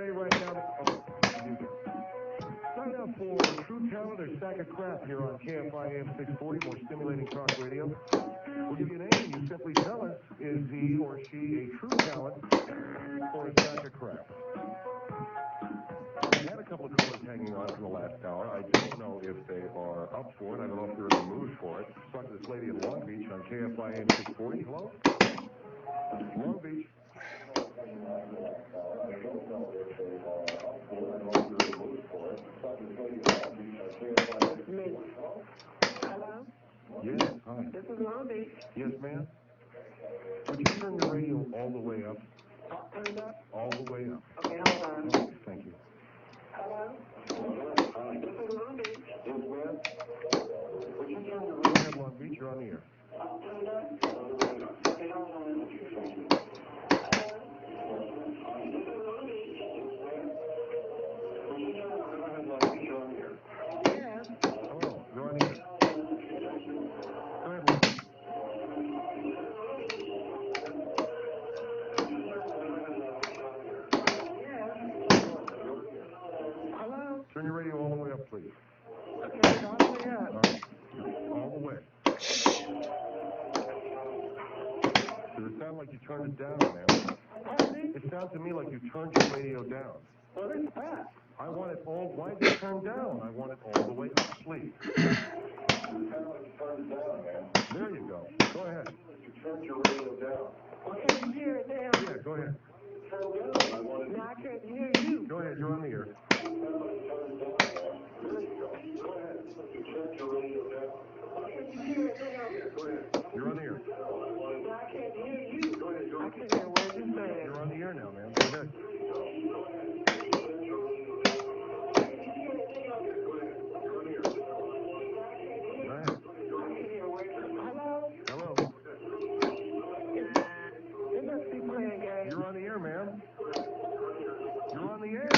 ready right now. Sign up for True Talent or Sack of Crap here on KFI AM 640, more stimulating talk radio. We'll give you a name. You simply tell us, is he or she a true talent or a sack of crap? We had a couple of callers hanging on from the last hour. I don't know if they are up for it. I don't know if they're in the mood for it. Let's talk to this lady in Long Beach on KFI AM 640. Hello? Long Beach. Hello? Yes, hi. This is Long Beach. Yes, ma'am? Would you turn your radio all the way up? Turn up. All the way up. Okay, hold on. Oh, thank you. Hello? This is Long Beach. Yes, ma'am? Would you turn your radio? Go ahead, Long Beach, you're on the air. Turn up. Okay, hold on. Yes. Hello, you're on the air. Go ahead, Long Beach. Hello? Turn your radio all the way up, please. Okay, all the way up. All right. All the way. Does it sound like you turned it down, ma'am? Pardon me? It sounds to me like you turned your radio down. Well, it's up. I want it all. Why did it turn down? I want it all the way up, please. There you go. Go ahead. You turned your radio down. Well, can you hear it now? Yeah, go ahead. Now I can't hear you. Go ahead. You're on the air. Can you hear it now? You're on the air. Now I can't hear you. I can't hear what you're saying. You're on the air now, man. Go ahead. Go ahead. Hello? Hello. It must be playing games. You're on the air, ma'am. You're on the air.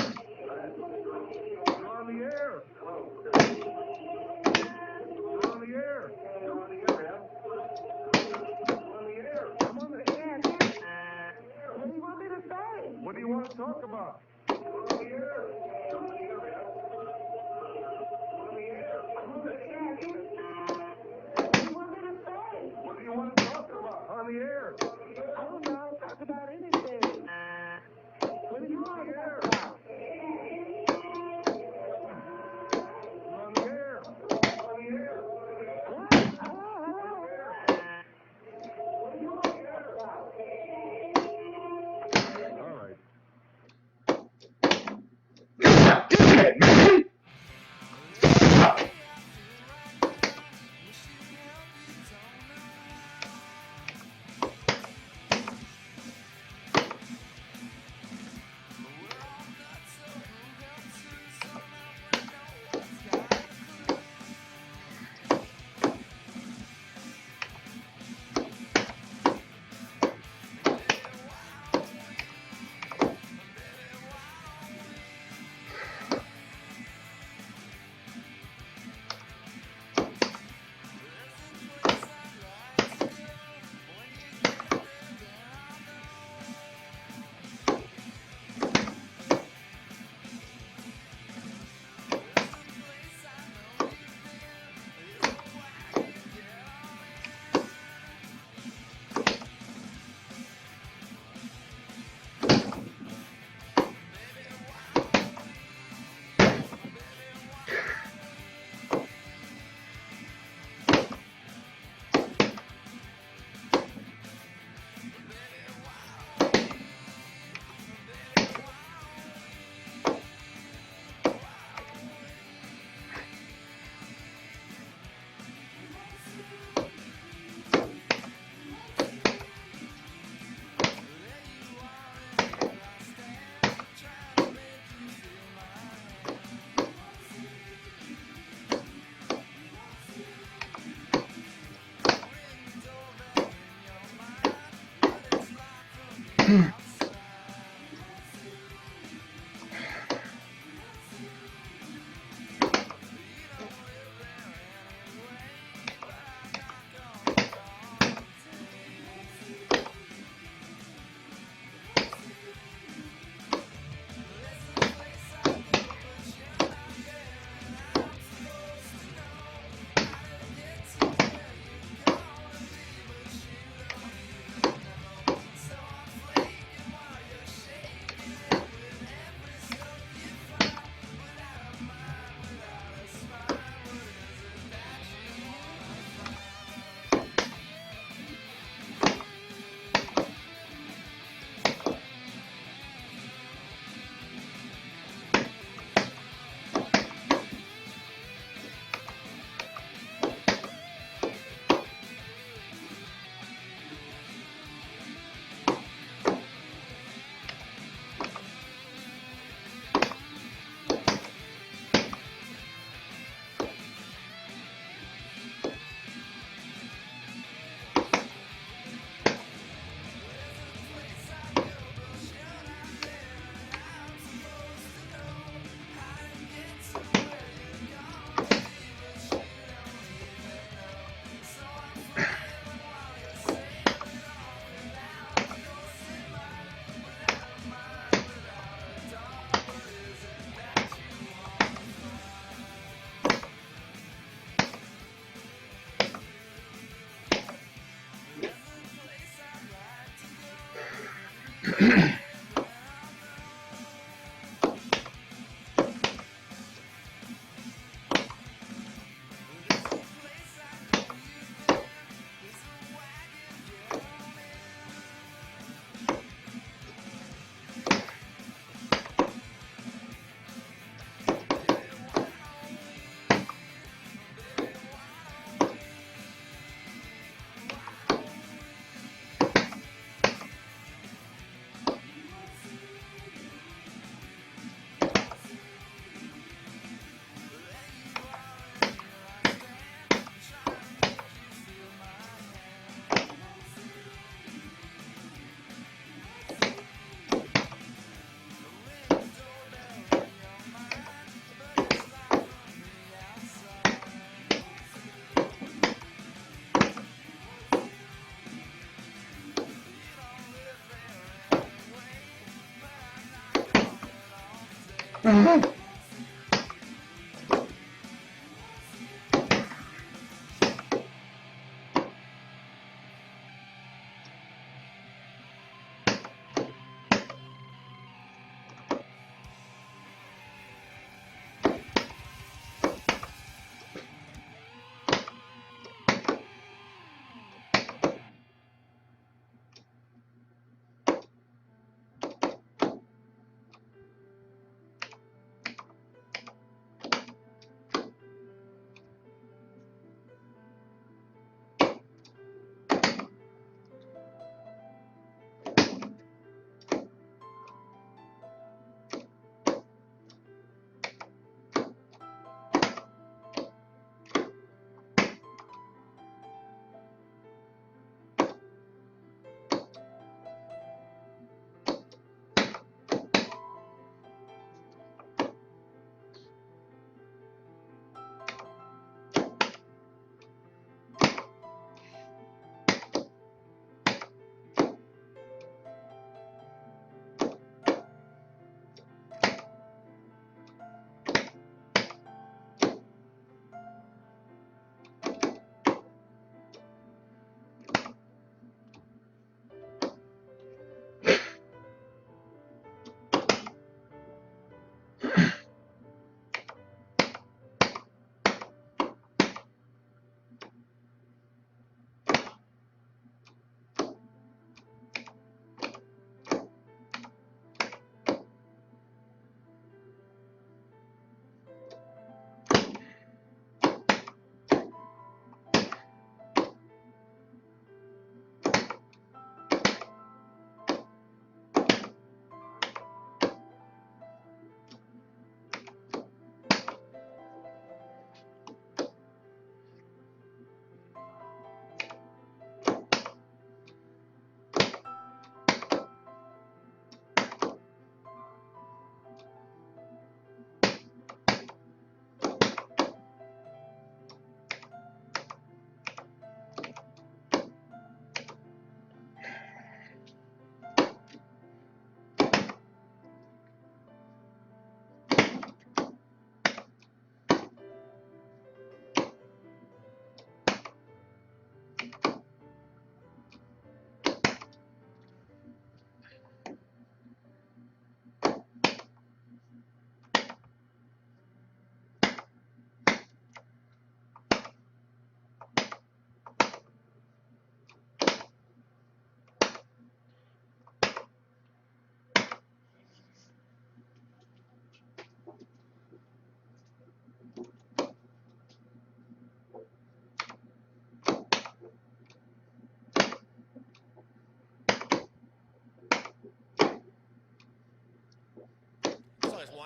You're on the air. You're on the air. You're on the air, ma'am. You're on the air. I'm on the air. What do you want me to say? What do you want to talk about? You're on the air. You're on the air, ma'am. On the air. I'm on the air. What do you want me to say? What do you want to talk about? On the air. I don't know. Talk about anything. What do you want to talk about? You're on the air. On the air. What? Hello? What do you want to talk about? All right. God damn it, man!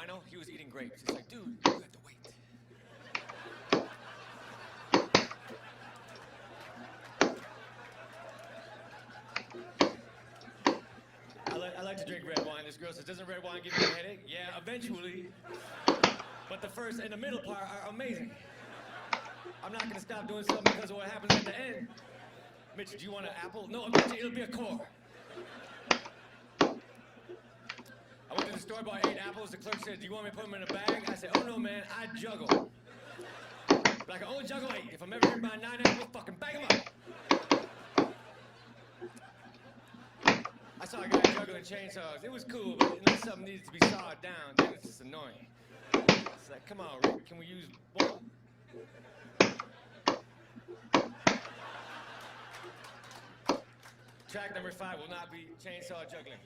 wino, he was eating grapes. He's like, dude, you have to wait. I like to drink red wine. This girl says, doesn't red wine give you a headache? Yeah, eventually. But the first and the middle part are amazing. I'm not gonna stop doing something because of what happens at the end. Mitch, do you want an apple? No, eventually it'll be a core. I went to the store, bought 8 apples. The clerk said, do you want me to put them in a bag? I said, oh no, man, I juggle. But I can only juggle 8. If I'm ever here by 9 apples, fucking bag them up. I saw a guy juggling with chainsaws. It was cool, but unless something needs to be sawed down, then it's just annoying. It's like, come on, Rick, can we use both? Track number 5 will not be chainsaw juggling.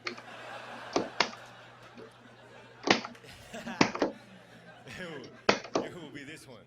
It will be this one.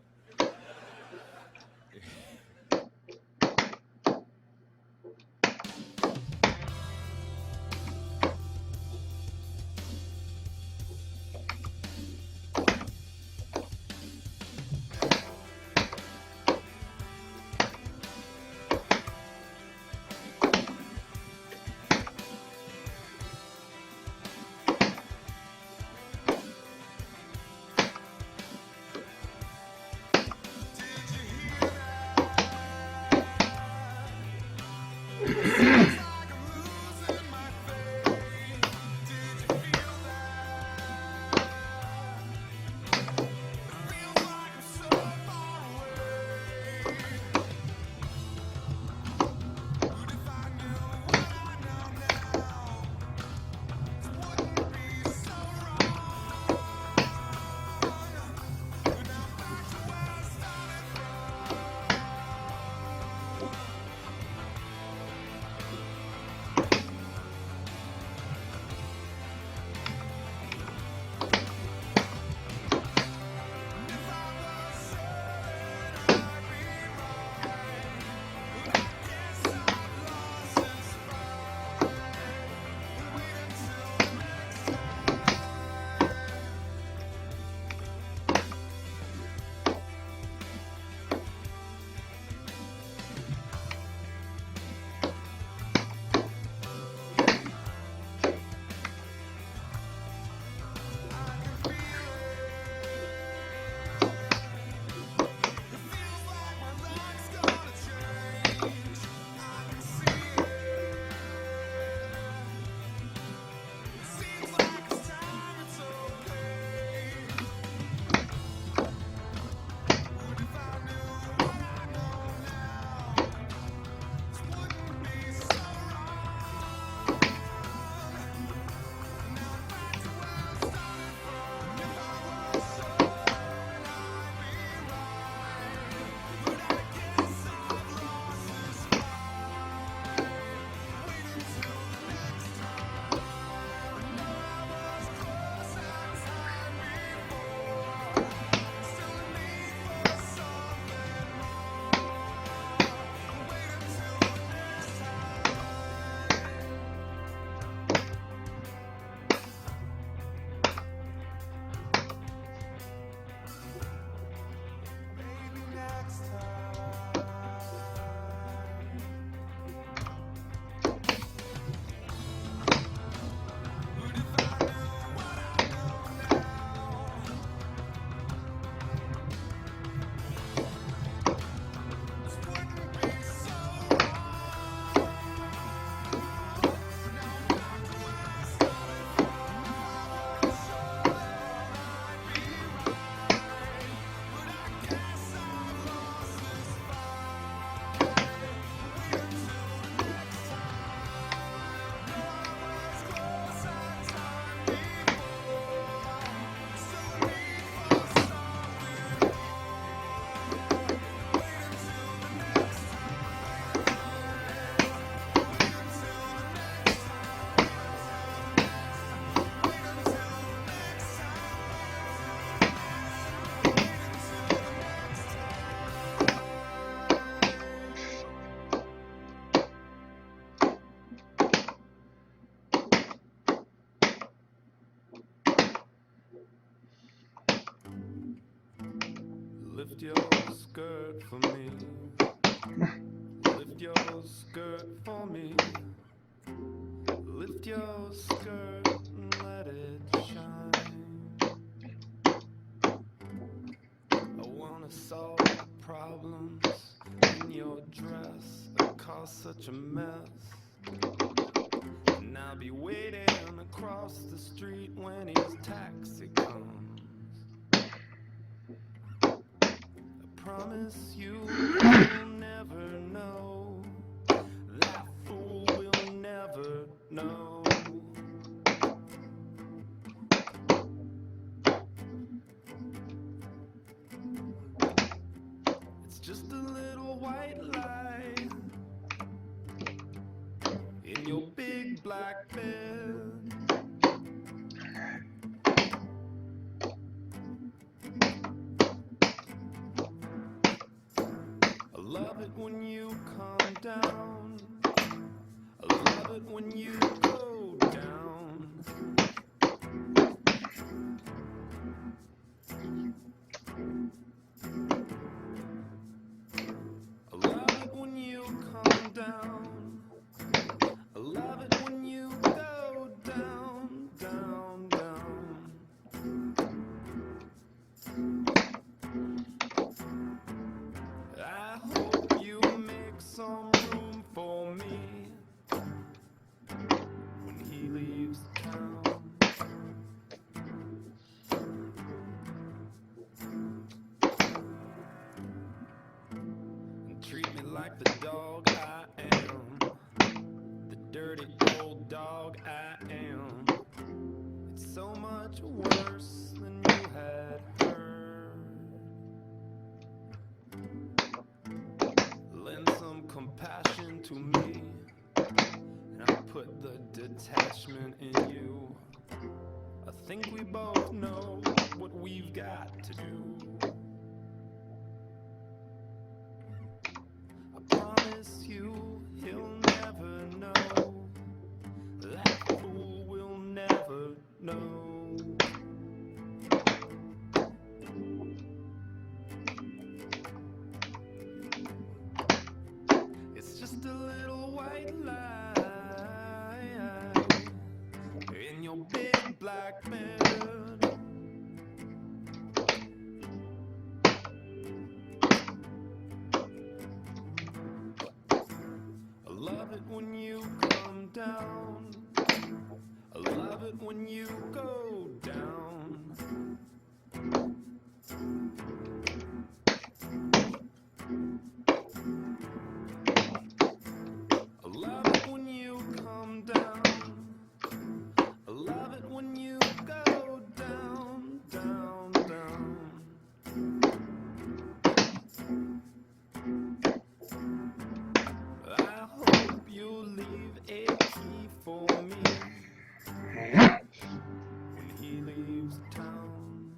Lift your skirt for me. Lift your skirt for me. Lift your skirt and let it shine. I wanna solve the problems in your dress that cause such a mess. And I'll be waiting across the street when his taxi comes. Promise you will never know. That fool will never know. black bed. I love it when you come down. I love it when you go down. I love it when you come down. I love it when you go down, down, down. I hope you make some room for me when he leaves town. And treat me like the dog I am, the dirty old dog I am. It's so much worse than you had heard. Lend some compassion to me, and I'll put the detachment in you. I think we both know what we've got to do. I promise you he'll never know. That fool will never know. It's just a little white lie in your big black bed. I love it when you come down. I love it when you go down. I love it when you come down. I love it when you go down, down, down. I hope you'll leave a key for me when he leaves town.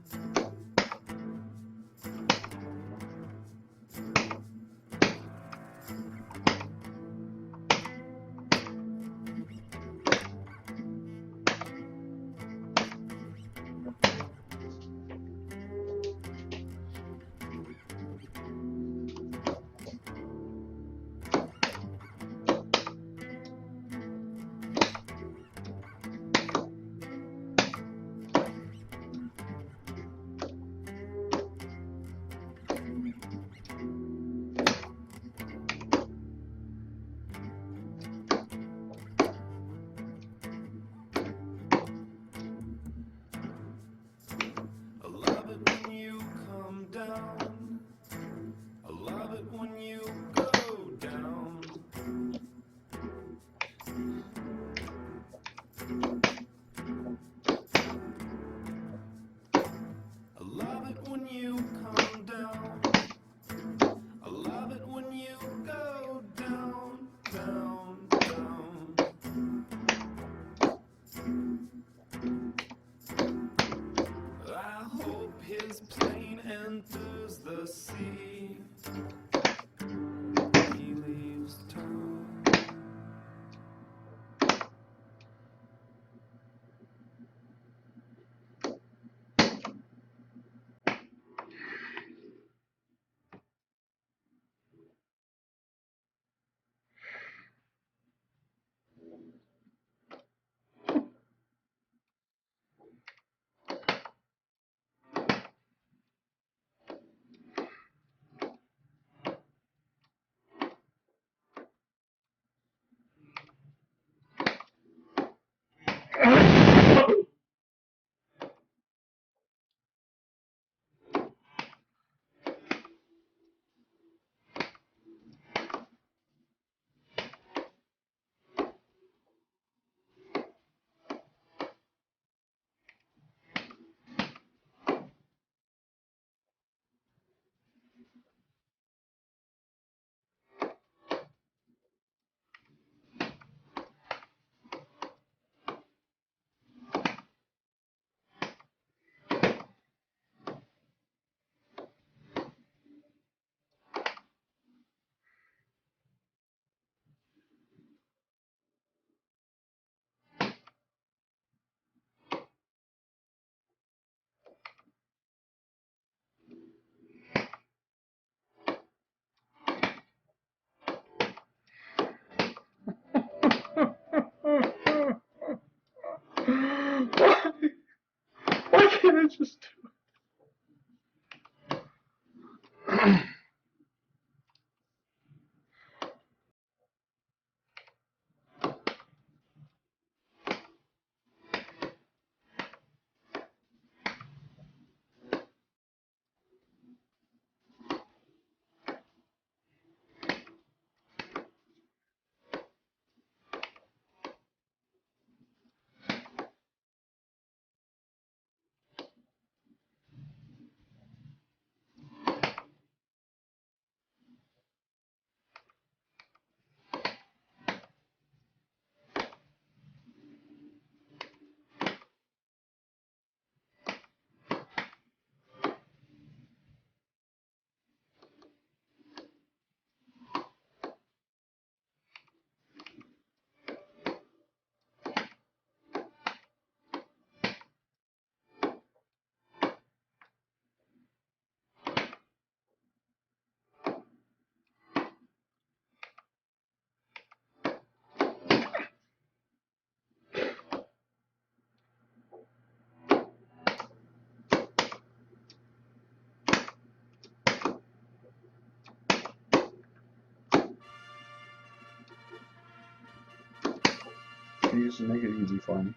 Please make it easy for me.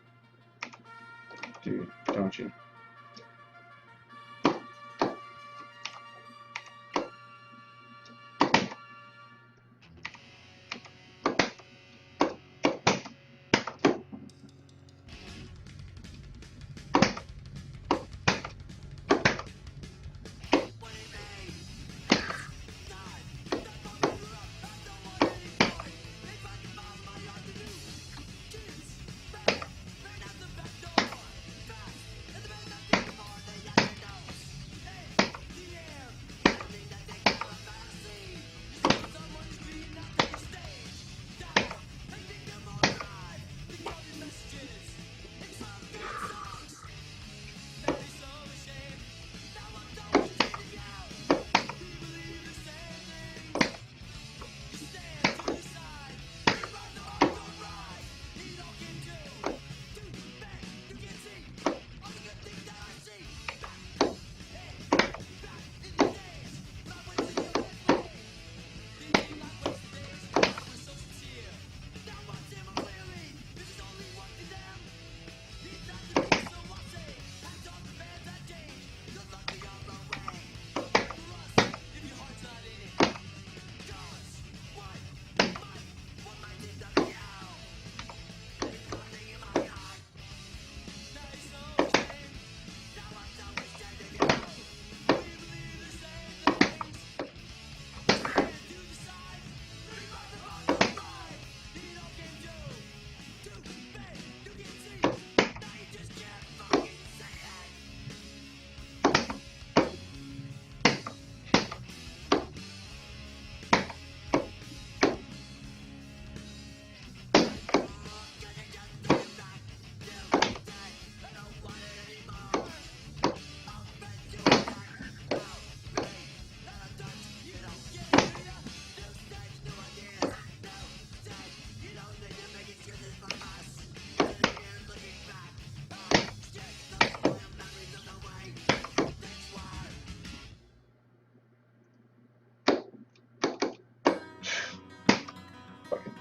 Dude, don't you?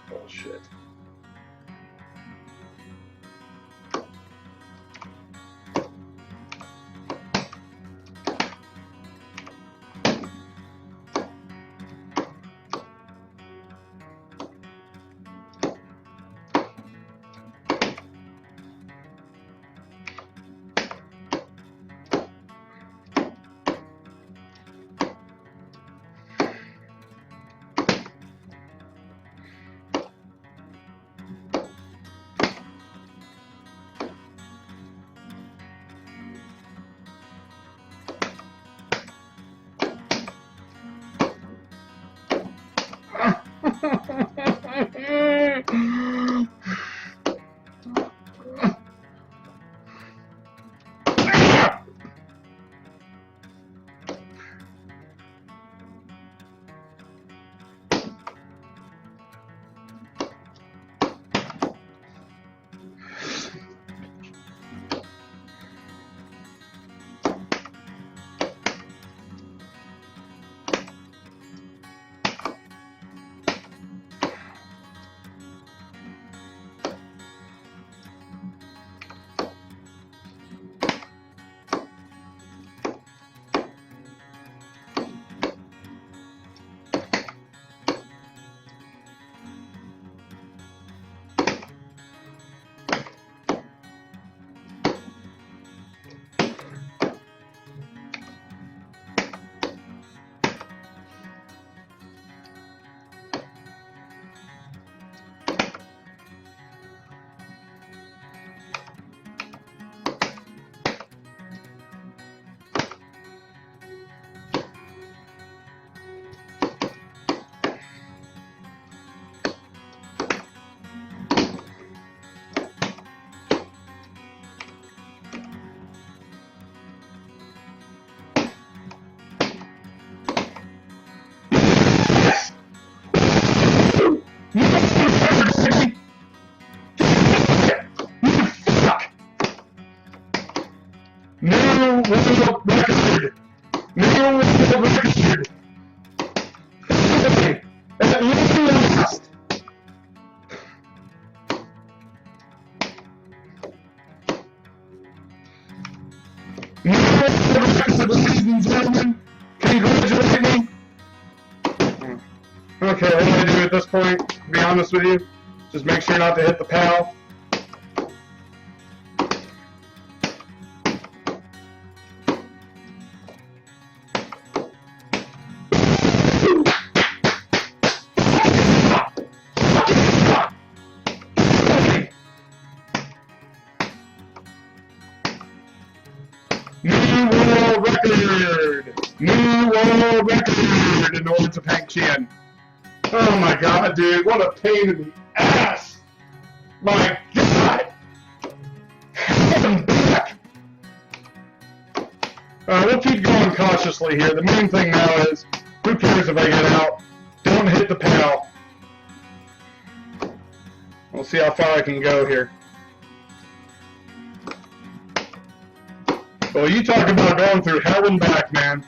Bullshit. New world record! New world record! At last! record, ladies and gentlemen. Congratulate me. Okay, what do I do at this point? To be honest with you, just make sure not to hit the PAL. New world record! New world record! In the words of Hank Chan. Oh my god, dude, what a pain in the ass! My god! I'm back! We'll keep going cautiously here. The main thing now is, who cares if I get out? Don't hit the PAL. We'll see how far I can go here. Well, you talk about going through hell and back, man.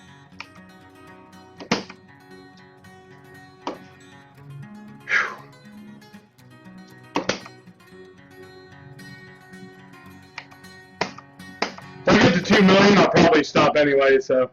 If I get to 2 million, I'll probably stop anyway, so.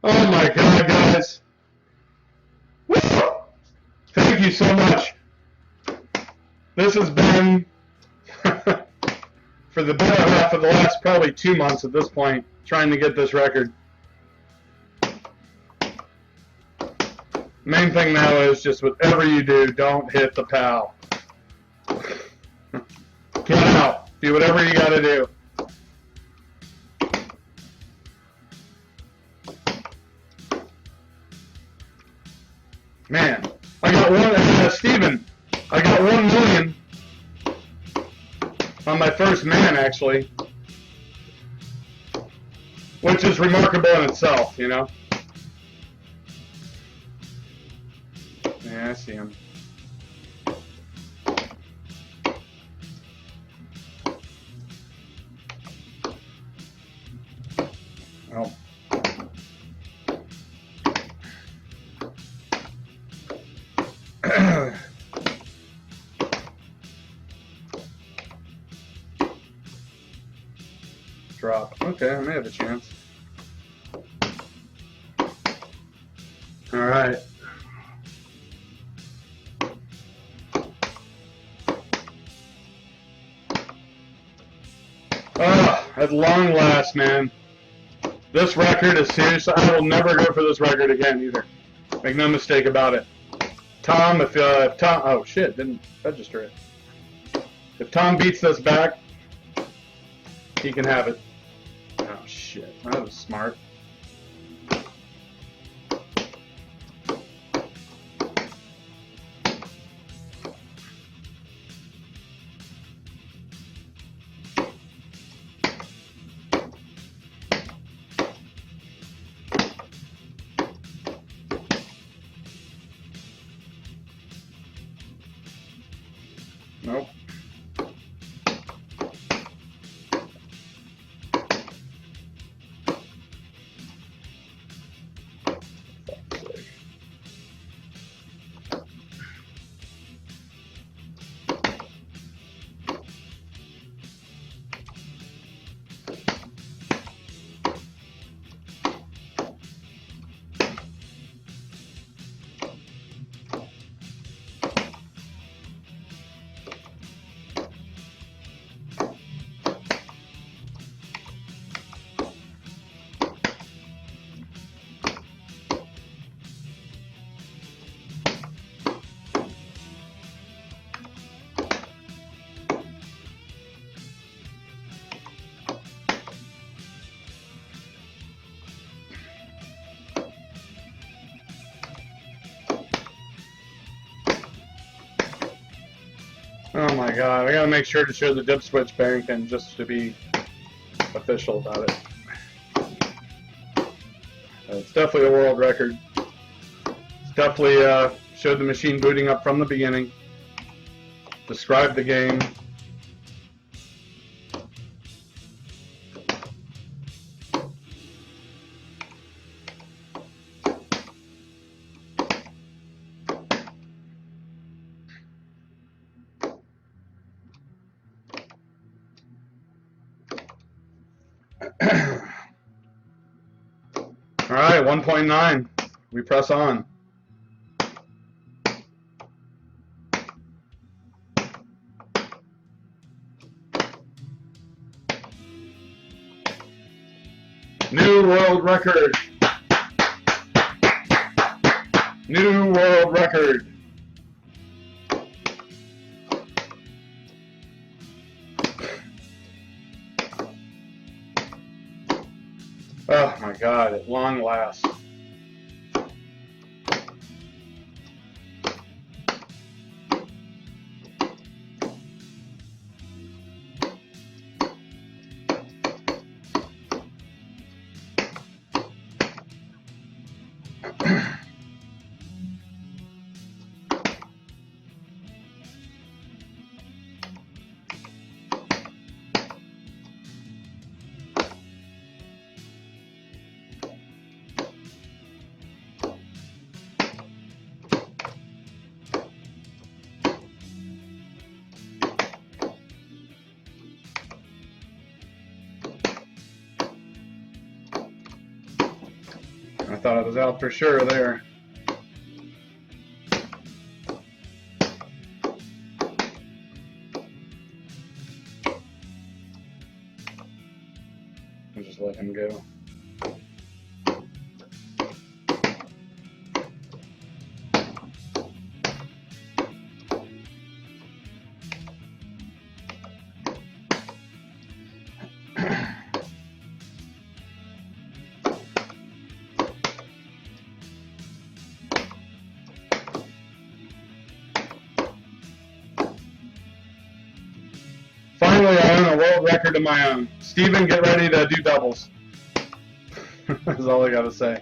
Oh my god, guys. Woo! Thank you so much. This has been, for the better half of the last probably 2 months at this point, trying to get this record. Main thing now is just whatever you do, don't hit the PAL. Get out. Do whatever you gotta do. Man, I got one, Steven, I got 1 million on my first man, actually, which is remarkable in itself, you know? Yeah, I see him. Oh. Drop. Okay, I may have a chance. Alright. At long last, man. This record is serious. I will never go for this record again either. Make no mistake about it. Tom, if Tom, oh shit, didn't register it. If Tom beats this back, he can have it. Oh shit, that was smart. Nope. Oh my god, I gotta make sure to show the dip switch bank and just to be official about it. It's definitely a world record. definitely showed the machine booting up from the beginning. Described the game. All right, 1.9. We press on. New world record. New world record. Oh my God, at long last. I thought I was out for sure there. I'll just let him go. Finally, I own a world record of my own. Steven, get ready to do doubles. That's all I gotta say.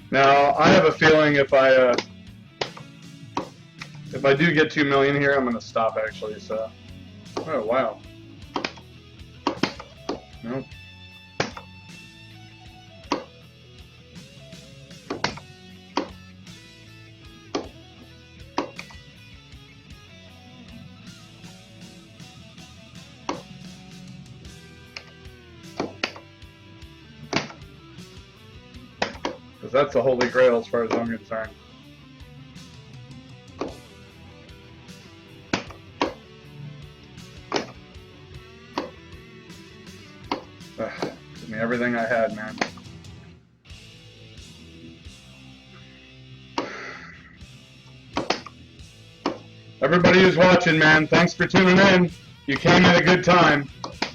Now, I have a feeling if I do get 2 million here, I'm gonna stop actually. So, oh wow. Nope. Because that's the holy grail as far as I'm concerned. Ugh, give me everything I had, man. Everybody who's watching, man, thanks for tuning in. You came at a good time.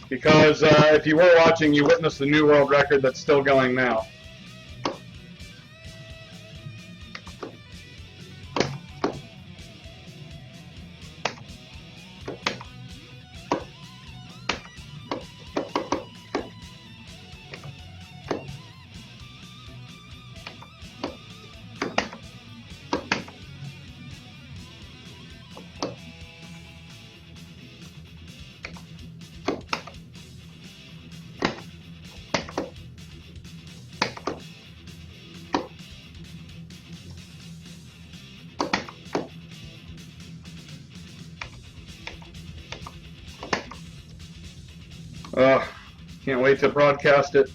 Because if you were watching, you witnessed the new world record that's still going now. Can't wait to broadcast it.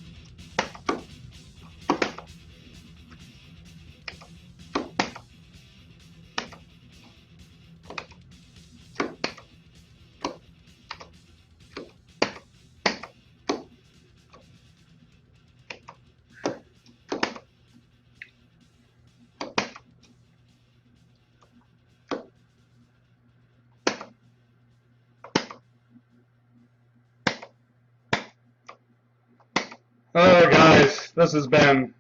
Oh, guys, this has been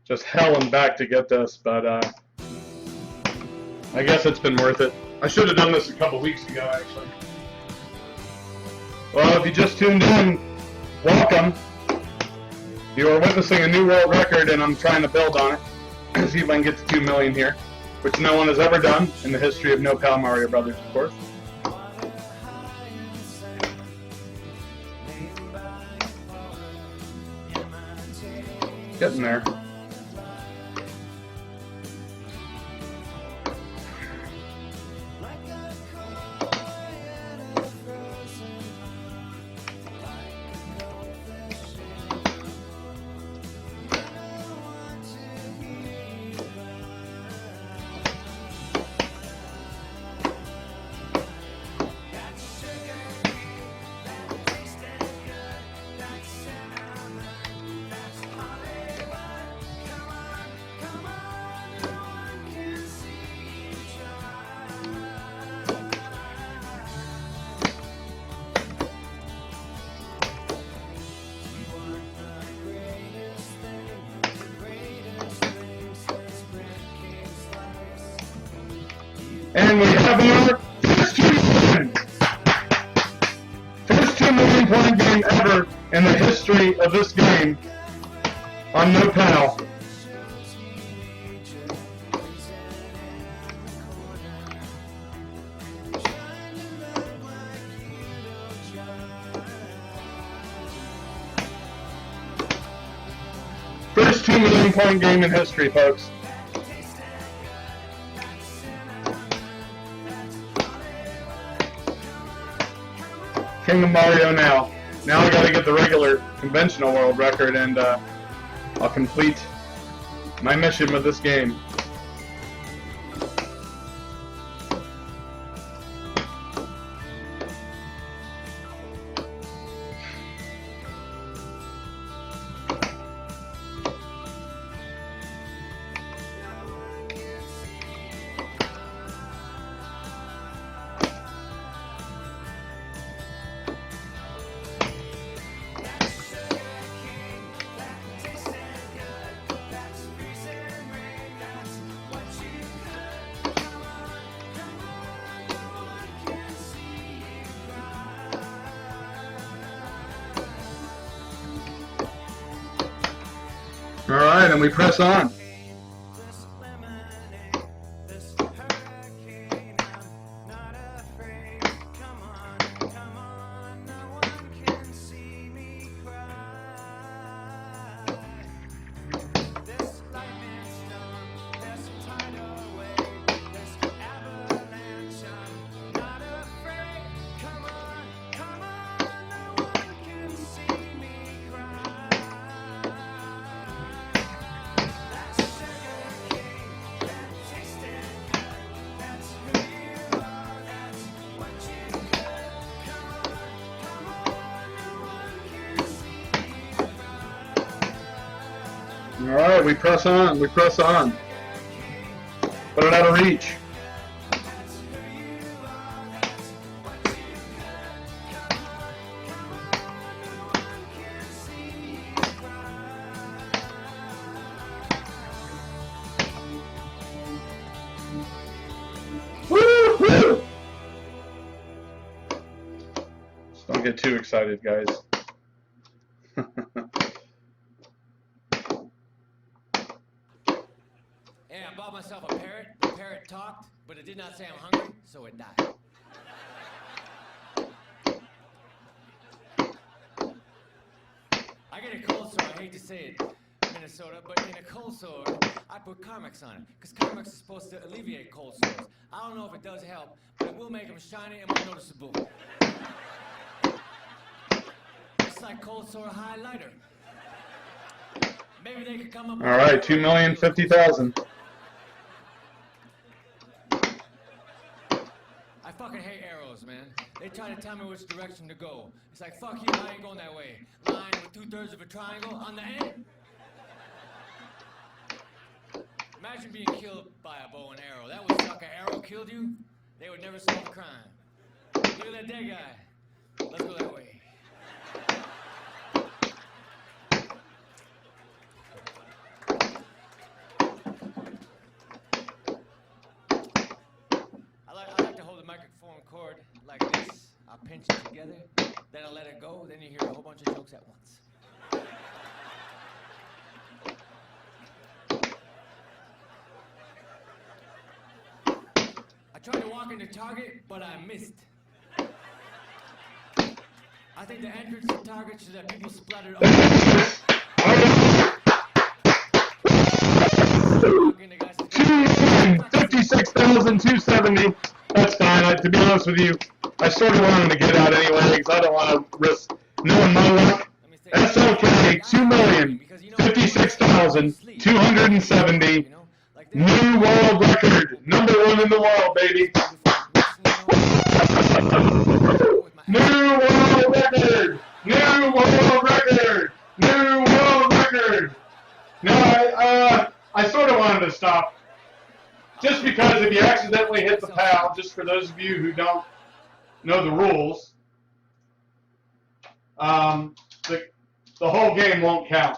just hell and back to get this, but I guess it's been worth it. I should have done this a couple weeks ago, actually. Well, if you just tuned in, welcome. You are witnessing a new world record, and I'm trying to build on it. See if I can get to 2 million here, which no one has ever done in the history of No Pal Mario Brothers, of course. Getting there. And we have our first 2 million. First 2 million point game ever in the history of this game on No Pal. First 2 million point game in history, folks. King of Mario now. Now I gotta get the regular conventional world record, and I'll complete my mission with this game. All right, and we press on. All right, we press on, we press on. Put it out of reach. Woo, woo. Just don't get too excited, guys. Yeah, I bought myself a parrot. The parrot talked, but it did not say I'm hungry, so it died. I get a cold sore, I hate to say it, Minnesota, but in a cold sore, I put Carmex on it, because Carmex is supposed to alleviate cold sores. I don't know if it does help, but it will make them shiny and more noticeable. It's like cold sore highlighter. Maybe they could come up with... All right, 2,050,000. I fucking hate arrows, man. They try to tell me which direction to go. It's like, fuck you, I ain't going that way. Line with 2/3 of a triangle on the end. Imagine being killed by a bow and arrow. That would suck. An arrow killed you, they would never solve the crime. You're that dead guy. Let's go that way. I like to hold the microphone cord like this. I'll pinch it together, then I'll let it go, then you hear a whole bunch of jokes at once. tried to walk into Target, but I missed. I think the entrance to Target should have people splattered all over. 56,270. That's fine. To be honest with you, I sort of wanted to get out anyway because I don't want to risk knowing my luck. SLK 2,056,270. New world record. Number one in the world, baby. New world record. New world record. New world record. No, I sort of wanted to stop. Just because if you accidentally hit the PAL, just for those of you who don't know the rules, the whole game won't count.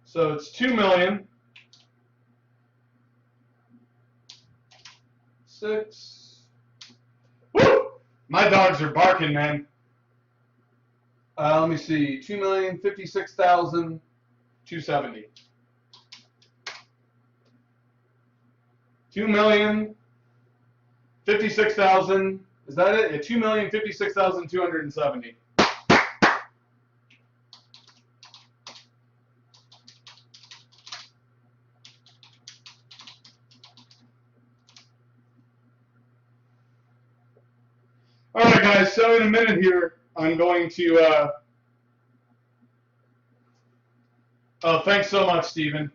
So it's 2 million. 6. Woo! My dogs are barking, man. Let me see. 2,056,270. 2,056,000. Is that it? Yeah, 2,056,270. All right, guys. So in a minute here, I'm going to. Oh, thanks so much, Stephen.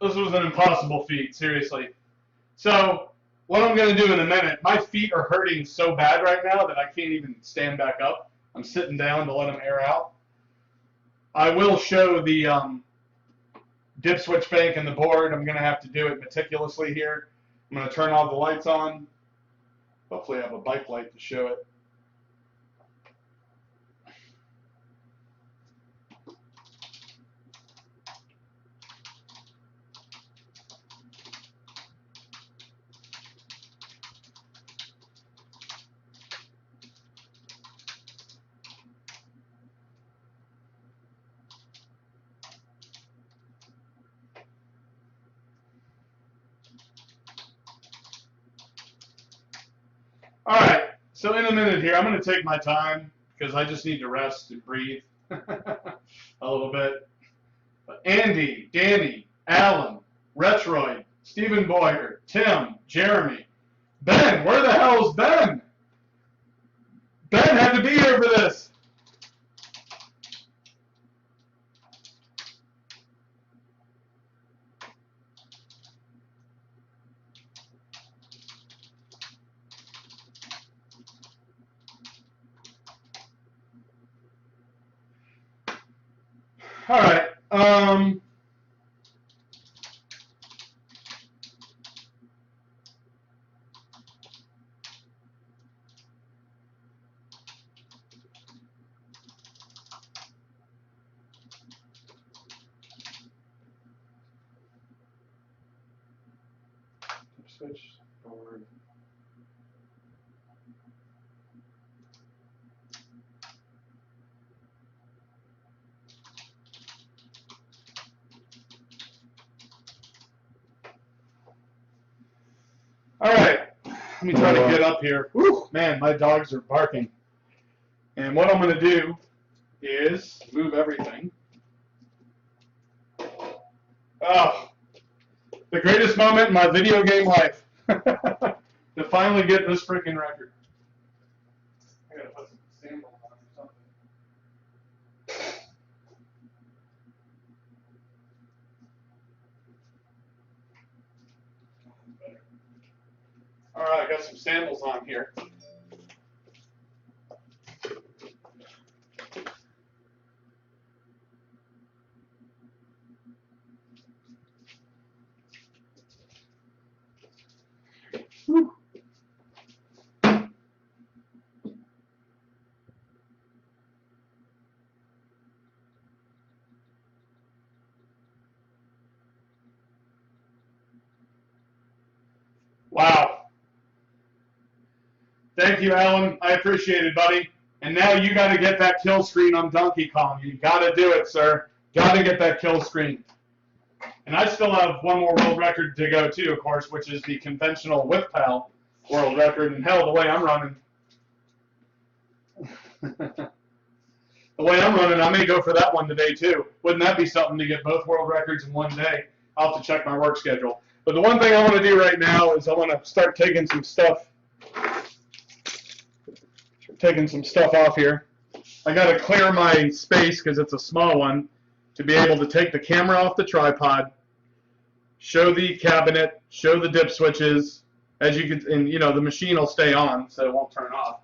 This was an impossible feat, seriously. So what I'm going to do in a minute, my feet are hurting so bad right now that I can't even stand back up. I'm sitting down to let them air out. I will show the dip switch bank and the board. I'm going to have to do it meticulously here. I'm going to turn all the lights on. Hopefully I have a bike light to show it. All right, so in a minute here, I'm going to take my time because I just need to rest and breathe a little bit. But Andy, Danny, Alan, Retroid, Stephen Boyer, Tim, Jeremy, Ben, where the hell's Ben? Ben had to be here for this. All right. Switch forward. All right, let me try to get up here. Whew, man, my dogs are barking. And what I'm going to do is move everything. Oh, the greatest moment in my video game life. To finally get this freaking record. I gotta put some samples on or something. All right, I got some samples on here. Whew. Thank you, Alan. I appreciate it, buddy. And now you got to get that kill screen on Donkey Kong. You got to do it, sir. Got to get that kill screen. And I still have one more world record to go, too, of course, which is the conventional with pal world record. And hell, the way I'm running, I may go for that one today, too. Wouldn't that be something to get both world records in one day? I'll have to check my work schedule. But the one thing I want to do right now is I want to start taking some stuff off here. I got to clear my space because it's a small one to be able to take the camera off the tripod, show the cabinet, show the dip switches. As you can, and the machine will stay on, so it won't turn off.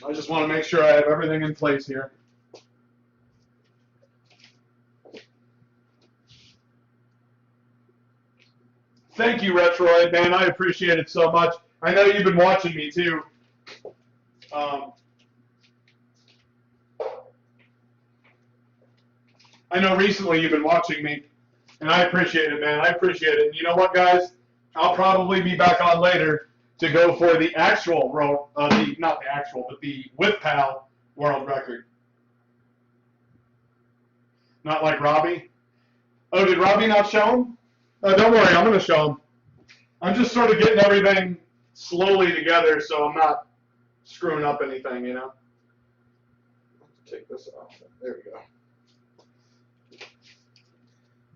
I just want to make sure I have everything in place here. Thank you, Retroid, man. I appreciate it so much. I know you've been watching me, too. I know recently you've been watching me, and I appreciate it, man. I appreciate it. And you know what, guys? I'll probably be back on later to go for the actual world, not the actual, but the with pal world record. Not like Robbie. Oh, did Robbie not show him? Don't worry, I'm going to show him. I'm just sort of getting everything slowly together so I'm not screwing up anything, Take this off. There we go.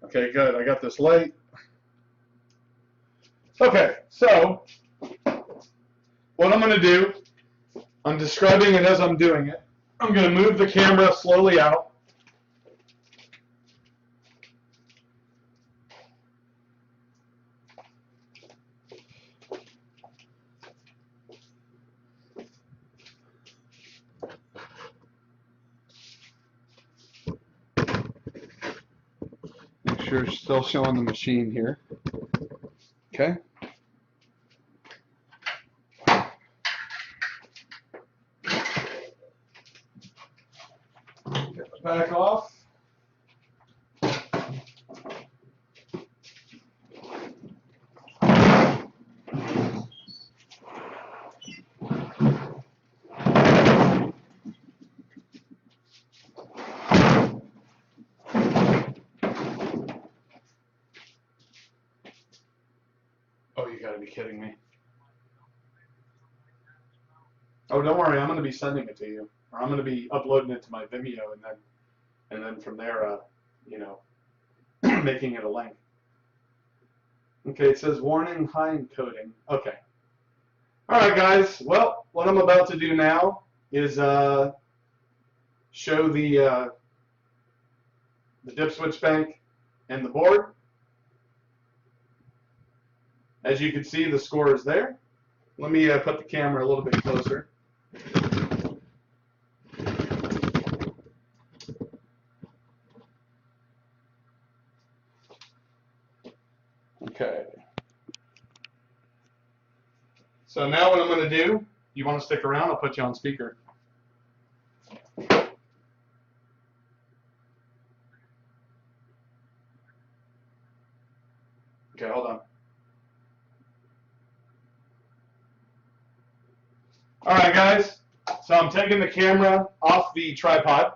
Okay, good. I got this light. Okay, so what I'm going to do, I'm describing it as I'm doing it. I'm going to move the camera slowly out. Make sure it's still showing the machine here. Okay. Get the back off. Oh, you gotta be kidding me. Oh, don't worry, I'm gonna be sending it to you. Or I'm gonna be uploading it to my Vimeo and then from there, making it a link. Okay, it says warning, high encoding. Okay. Alright guys, well, what I'm about to do now is show the dip switch bank and the board. As you can see, the score is there. Let me put the camera a little bit closer. Okay. So now what I'm going to do, you want to stick around, I'll put you on speaker. Okay, hold on. Alright guys, so I'm taking the camera off the tripod.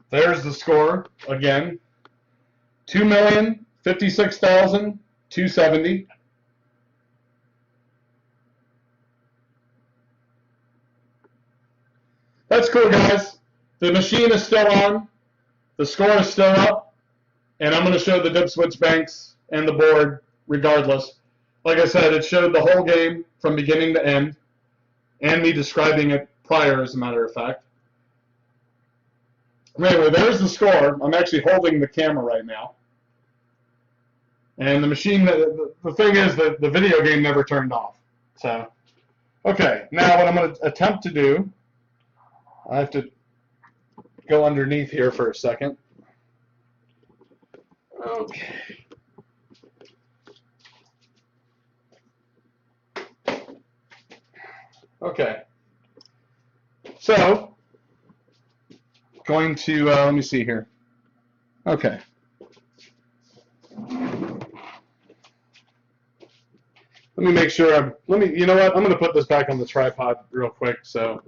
There's the score again. 2,056,270. That's cool, guys. The machine is still on. The score is still up. And I'm going to show the dip switch banks and the board regardless. Like I said, it showed the whole game from beginning to end. And me describing it prior, as a matter of fact. Anyway, there's the score. I'm actually holding the camera right now. And the machine, the thing is that the video game never turned off. So, okay, now what I'm going to attempt to do, I have to go underneath here for a second. Okay. Okay. So, going to, let me see here. Okay. Let me make sure you know what? I'm going to put this back on the tripod real quick. So,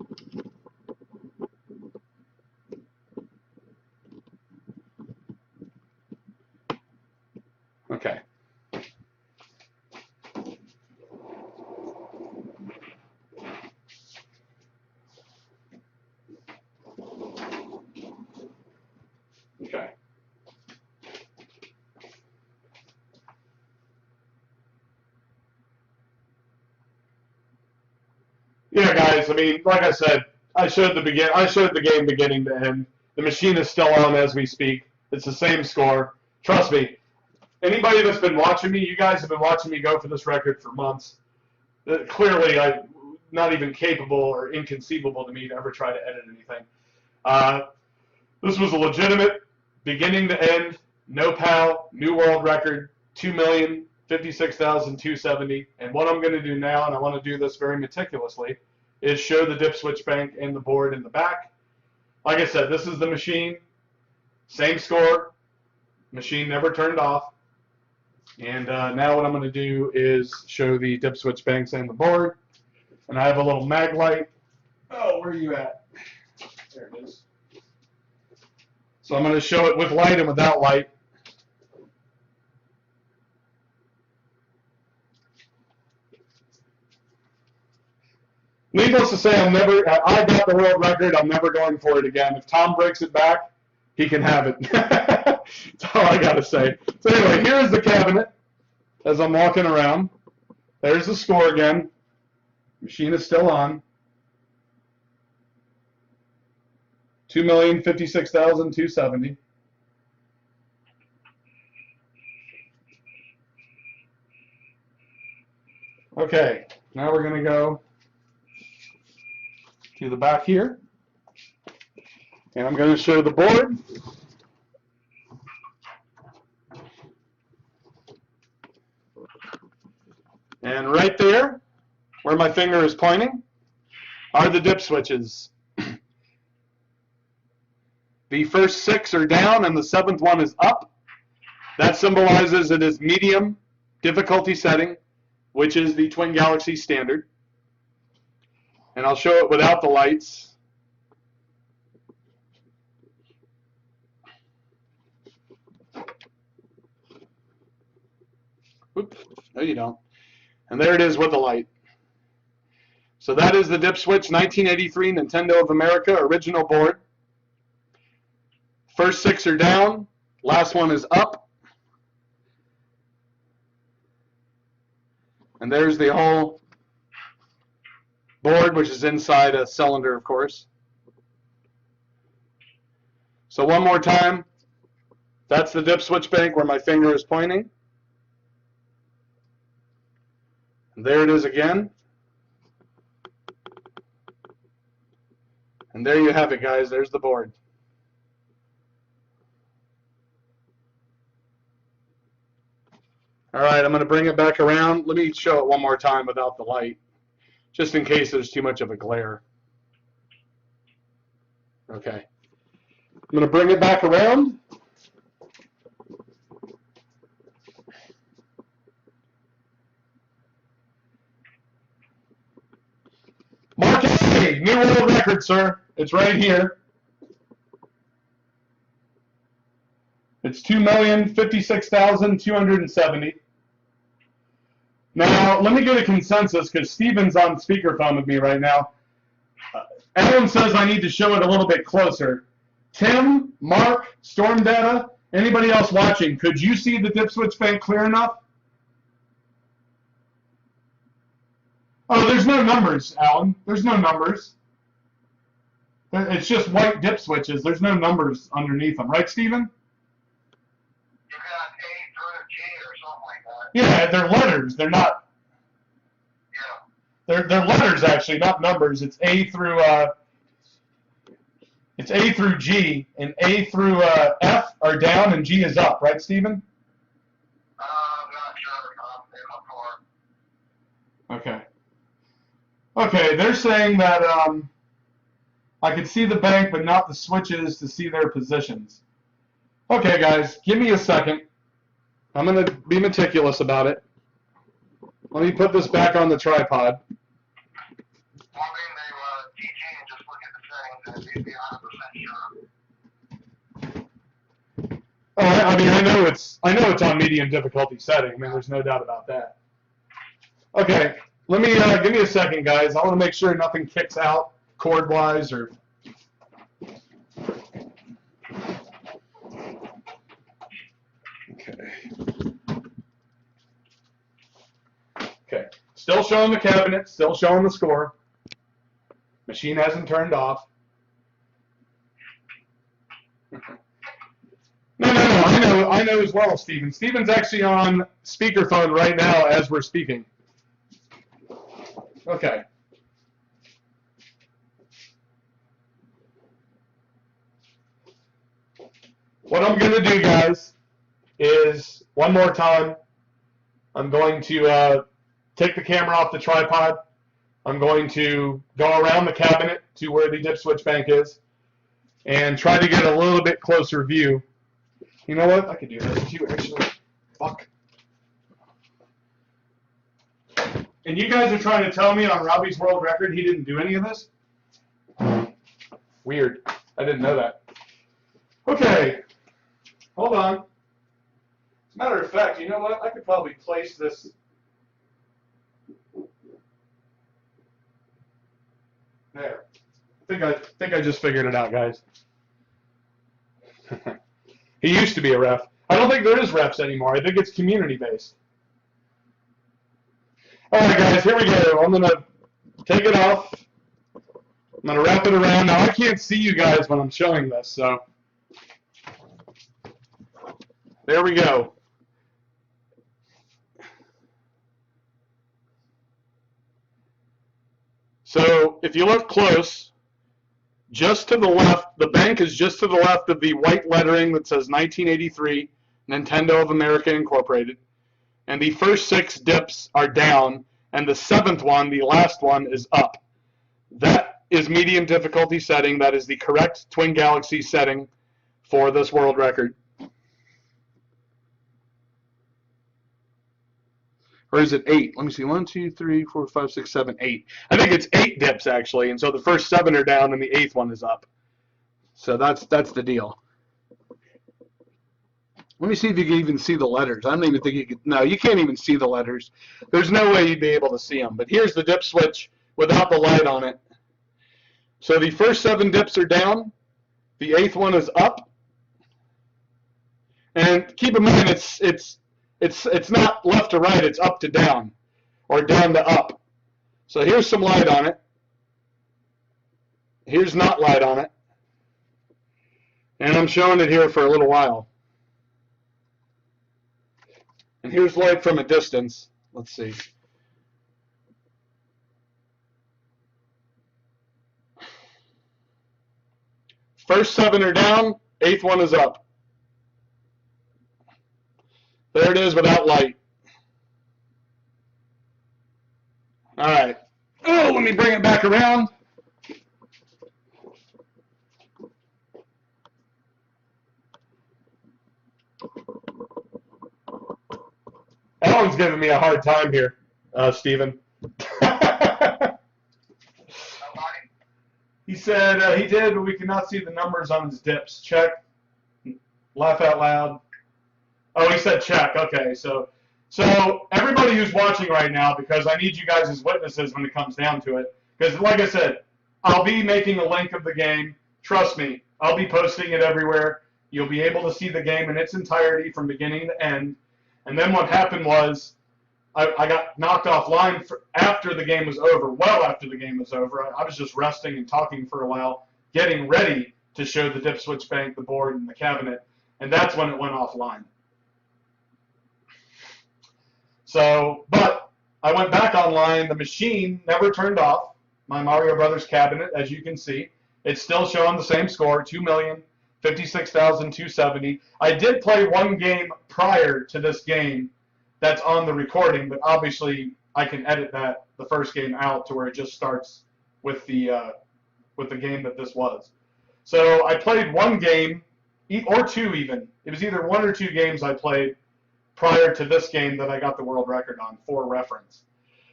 okay. Okay. Yeah, guys. I mean, like I said, I showed the game beginning to end. The machine is still on as we speak. It's the same score. Trust me. Anybody that's been watching me, you guys have been watching me go for this record for months. Clearly, I'm not even capable or inconceivable to me to ever try to edit anything. This was a legitimate beginning to end, no pal, new world record, 2,056,270. And what I'm going to do now, and I want to do this very meticulously, is show the dip switch bank and the board in the back. Like I said, this is the machine, same score, machine never turned off. And now what I'm going to do is show the dip switch banks and the board. And I have a little mag light. Oh, where are you at? There it is. So I'm going to show it with light and without light. Needless to say, I got the world record. I'm never going for it again. If Tom breaks it back, he can have it. That's all I got to say. So anyway, here's the cabinet as I'm walking around. There's the score again. Machine is still on. 2,056,270. Okay, now we're going to go to the back here. And I'm going to show the board. And right there, where my finger is pointing, are the dip switches. The first 6 are down and the 7th one is up. That symbolizes it is medium difficulty setting, which is the Twin Galaxy standard. And I'll show it without the lights. Oops, no you don't. And there it is with the light. So that is the dip switch 1983 Nintendo of America original board. First 6 are down, last one is up. And there's the whole board, which is inside a cylinder, of course. So one more time, that's the dip switch bank where my finger is pointing. And there it is again. And there you have it, guys. There's the board. All right, I'm going to bring it back around. Let me show it one more time without the light, just in case there's too much of a glare. Okay. I'm going to bring it back around. Mark A, new world record, sir. It's right here. It's 2,056,270. Now, let me get a consensus because Steven's on speakerphone with me right now. Alan says I need to show it a little bit closer. Tim, Mark, Storm Data, anybody else watching, could you see the dip switch bank clear enough? Oh, there's no numbers, Alan. There's no numbers. It's just white dip switches. There's no numbers underneath them. Right, Steven? You got A through G or something like that. Yeah, they're letters. They're not. Yeah. They're letters actually, not numbers. It's A through G, and A through F are down and G is up. Right, Steven? I'm not sure. I'm in my car. Okay. Okay, they're saying that I could see the bank but not the switches to see their positions. Okay, guys, give me a second. I'm going to be meticulous about it. Let me put this back on the tripod. Well, then they DG and just look at the settings and you'd be 100% sure. I mean, I know it's on medium difficulty setting. I mean, there's no doubt about that. Okay, let me give me a second, guys. I want to make sure nothing kicks out chord-wise or. Okay, still showing the cabinet, still showing the score. Machine hasn't turned off. No, I know as well, Steven. Steven's actually on speakerphone right now as we're speaking. Okay. What I'm going to do, guys, is one more time, I'm going to take the camera off the tripod. I'm going to go around the cabinet to where the dip switch bank is and try to get a little bit closer view. You know what? I could do this too, actually. Fuck. And you guys are trying to tell me on Robbie's world record he didn't do any of this? Weird. I didn't know that. Okay. Hold on. As a matter of fact, you know what? I could probably place this. There. I think I just figured it out, guys. He used to be a ref. I don't think there is refs anymore. I think it's community-based. All right, guys, here we go. I'm going to take it off. I'm going to wrap it around. Now, I can't see you guys when I'm showing this, so there we go. So if you look close, just to the left, the bank is just to the left of the white lettering that says 1983, Nintendo of America Incorporated. And the first 6 dips are down, and the 7th one, the last one, is up. That is medium difficulty setting. That is the correct Twin Galaxy setting for this world record. Or is it 8? Let me see. 1, 2, 3, 4, 5, 6, 7, 8. I think it's 8 dips, actually. And so the first 7 are down and the 8th one is up. So that's the deal. Let me see if you can even see the letters. I don't even think you can. No, you can't even see the letters. There's no way you'd be able to see them. But here's the dip switch without the light on it. So the first 7 dips are down. The 8th one is up. And keep in mind, it's not left to right, it's up to down, or down to up. So here's some light on it. Here's not light on it. And I'm showing it here for a little while. And here's light from a distance. Let's see. First 7 are down, 8th one is up. There it is without light. All right. Oh, let me bring it back around. Alan's giving me a hard time here, Stephen. He said he did, but we cannot see the numbers on his dips. Check. Laugh out loud. Oh, he said check. Okay, so everybody who's watching right now, because I need you guys as witnesses when it comes down to it, because like I said, I'll be making a link of the game. Trust me, I'll be posting it everywhere. You'll be able to see the game in its entirety from beginning to end. And then what happened was I got knocked offline after the game was over, well after the game was over. I was just resting and talking for a while, getting ready to show the dip switch bank, the board, and the cabinet, and that's when it went offline. So, but I went back online. The machine never turned off. My Mario Brothers cabinet, as you can see, it's still showing the same score, 2,056,270. I did play one game prior to this game that's on the recording, but obviously I can edit the first game out to where it just starts with the game that this was. So I played one game, or two even. It was either one or two games I played prior to this game that I got the world record on for reference.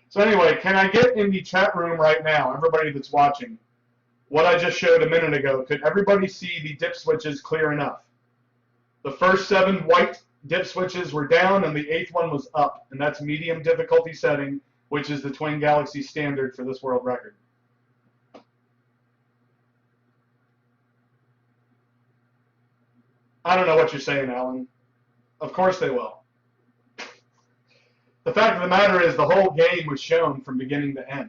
So anyway, can I get in the chat room right now, everybody that's watching, what I just showed a minute ago? Could everybody see the dip switches clear enough? The first 7 white dip switches were down, and the 8th one was up, and that's medium difficulty setting, which is the Twin Galaxy standard for this world record. I don't know what you're saying, Alan. Of course they will. The fact of the matter is the whole game was shown from beginning to end.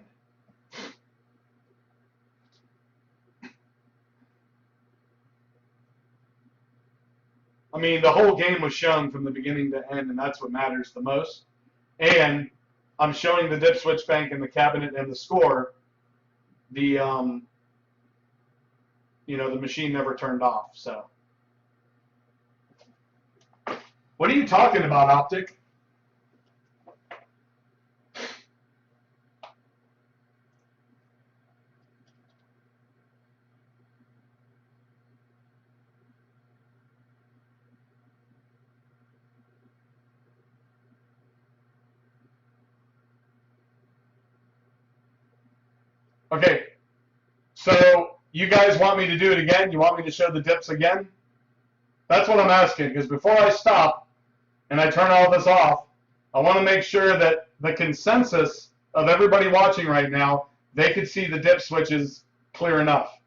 I mean, the whole game was shown from the beginning to end, and that's what matters the most. And I'm showing the dip switch bank and the cabinet and the score. The the machine never turned off. So, what are you talking about, Optic? Okay, so you guys want me to do it again? You want me to show the dips again? That's what I'm asking, because before I stop and I turn all this off, I want to make sure that the consensus of everybody watching right now, they could see the dip switches clear enough.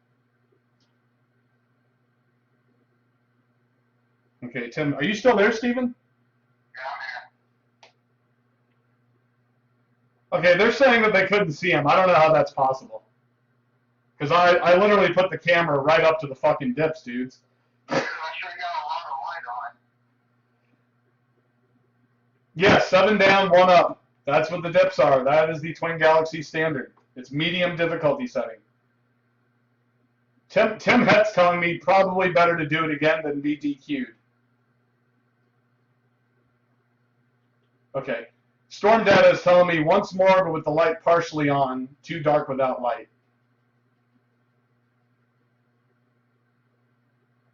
Okay, Tim, are you still there, Stephen? Okay, they're saying that they couldn't see him. I don't know how that's possible. Because I literally put the camera right up to the fucking dips, dudes. Yeah, 7 down, 1 up. That's what the dips are. That is the Twin Galaxy standard. It's medium difficulty setting. Tim Het's telling me probably better to do it again than be DQ'd. Okay. Storm Data is telling me once more, but with the light partially on, too dark without light.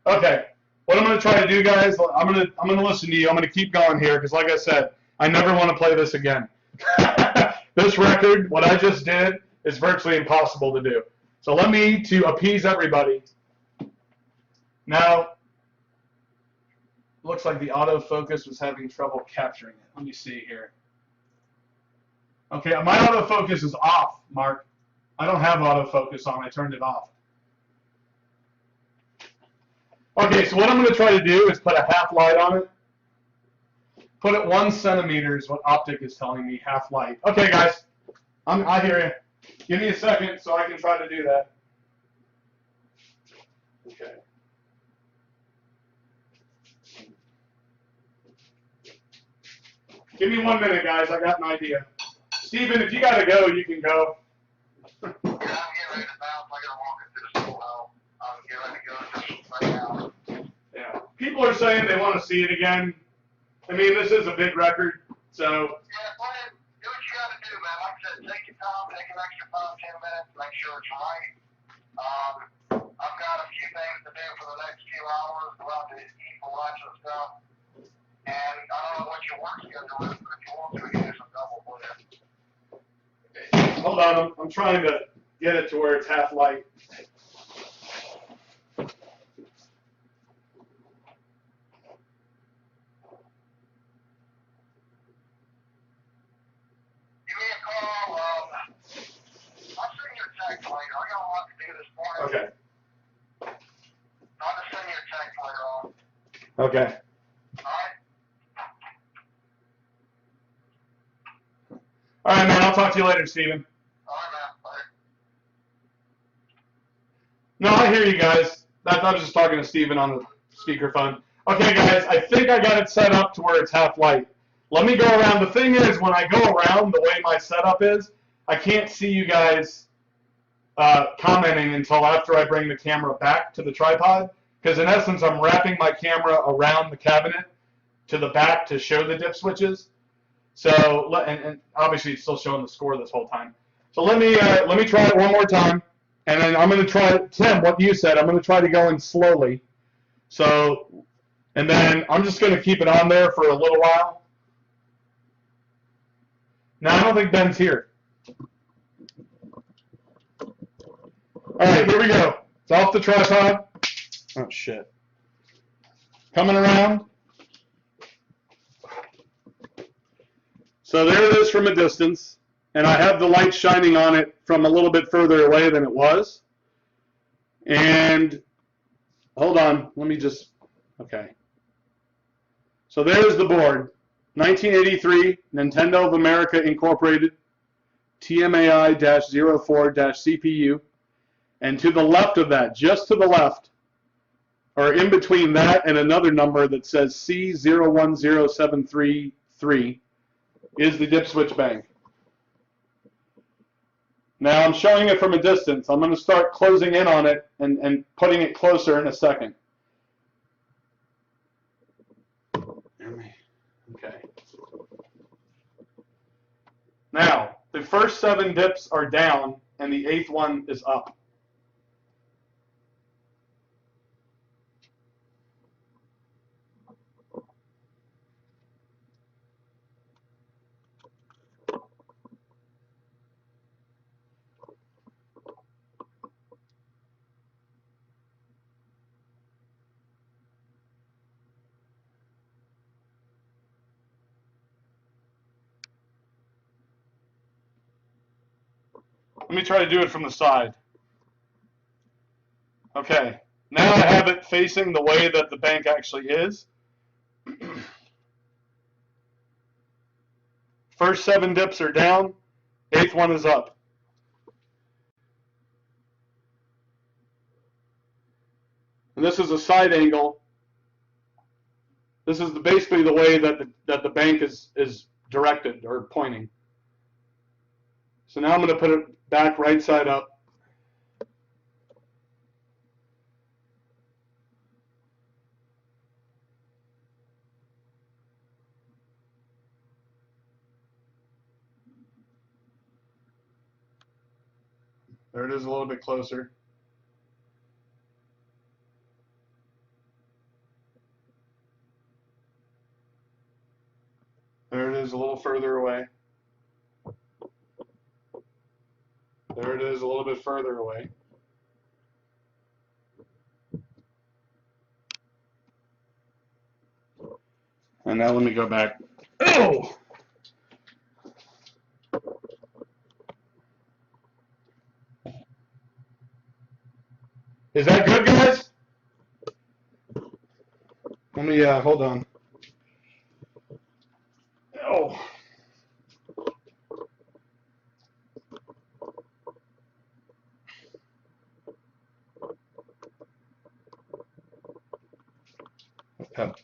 Okay, what I'm going to try to do, guys, I'm going to listen to you. I'm going to keep going here because, like I said, I never want to play this again. This record, what I just did, is virtually impossible to do. So let me, to appease everybody. Now, looks like the autofocus was having trouble capturing it. Let me see here. Okay, my autofocus is off, Mark. I don't have autofocus on. I turned it off. Okay, so what I'm going to try to do is put a half light on it. Put it 1 centimeter is what Optic is telling me, half light. Okay, guys, I hear you. Give me a second so I can try to do that. Okay. Give me 1 minute, guys. I got an idea. Steven, if you got to go, you can go. Yeah, I'm getting ready to bounce. I got to walk into the schoolhouse. I'm getting ready to go just right now. Yeah. People are saying they want to see it again. I mean, this is a big record, so. Yeah, Glenn, do what you got to do, man. Like I said, take your time, take an extra 5-10 minutes, make sure it's right. I've got a few things to do for the next few hours, go out to eat for lunch and stuff. And I don't know what your work schedule is, but if you want to, you can do some double for you. Hold on, I'm trying to get it to where it's half light. Give me a call. I'll send you a text later. I got a lot to do this morning. Okay. I'll just send you a text later on. Okay. All right? All right, man, I'll talk to you later, Steven. All right, man. Bye. No, I hear you guys. I was just talking to Steven on the speakerphone. Okay, guys, I think I got it set up to where it's half light. Let me go around. The thing is, when I go around the way my setup is, I can't see you guys commenting until after I bring the camera back to the tripod. Because in essence, I'm wrapping my camera around the cabinet to the back to show the dip switches. So, and obviously it's still showing the score this whole time. So let me try it one more time, and then I'm going to try, Tim, what you said, I'm going to try to go in slowly. So, and then I'm just going to keep it on there for a little while. Now, I don't think Ben's here. All right, here we go. It's off the tripod. Oh, shit. Coming around. So there it is from a distance, and I have the light shining on it from a little bit further away than it was. And hold on, let me just, okay. So there's the board, 1983, Nintendo of America Incorporated, TMAI-04-CPU. And to the left of that, just to the left, or in between that and another number that says C010733, is the dip switch bank. Now I'm showing it from a distance. I'm going to start closing in on it and putting it closer in a second. Okay. Now, the first 7 dips are down and the 8th one is up. Let me try to do it from the side. Okay, now I have it facing the way that the bank actually is. First 7 dips are down, 8th one is up. And this is a side angle. This is basically the way that the bank is directed or pointing. So now I'm going to put it back right side up. There it is a little bit closer. There it is a little further away. There it is a little bit further away. And now let me go back. Oh! Is that good, guys? Let me, hold on. Oh.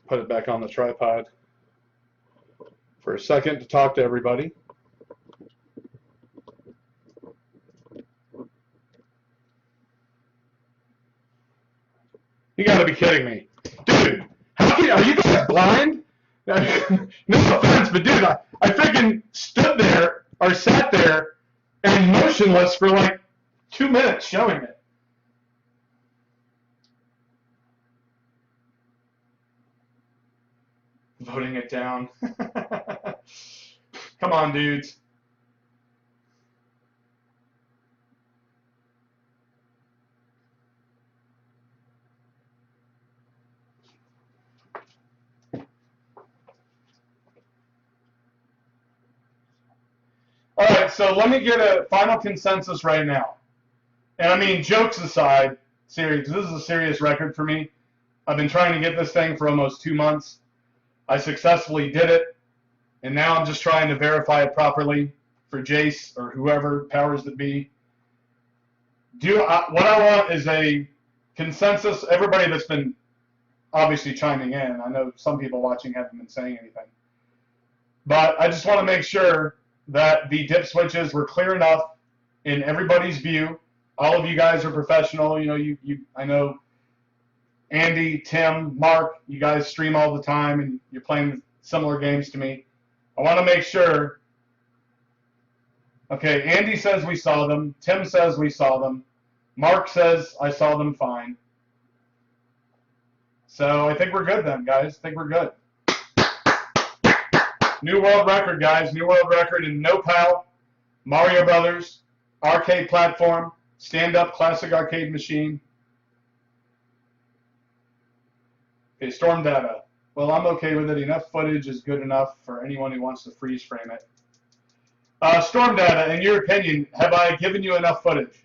Put it back on the tripod for a second to talk to everybody. You gotta be kidding me. Dude, are you guys blind? No offense, but dude, I freaking stood there, or sat there, and motionless for like 2 minutes showing it. Voting it down. Come on, dudes. All right, so let me get a final consensus right now. And I mean, jokes aside, serious. This is a serious record for me. I've been trying to get this thing for almost 2 months. I successfully did it, and now I'm just trying to verify it properly for Jace or whoever powers that be. What I want is a consensus. Everybody that's been obviously chiming in, I know some people watching haven't been saying anything, but I just want to make sure that the dip switches were clear enough in everybody's view. All of you guys are professional. You know, I know Andy, Tim, Mark, you guys stream all the time and you're playing similar games to me. I want to make sure. Okay, Andy says we saw them. Tim says we saw them. Mark says I saw them fine. So I think we're good then, guys. I think we're good. New world record, guys. New world record in No Pal, Mario Brothers, arcade platform, stand-up classic arcade machine. Okay, storm data. Well, I'm okay with it. Enough footage is good enough for anyone who wants to freeze frame it. Storm data, in your opinion, have I given you enough footage?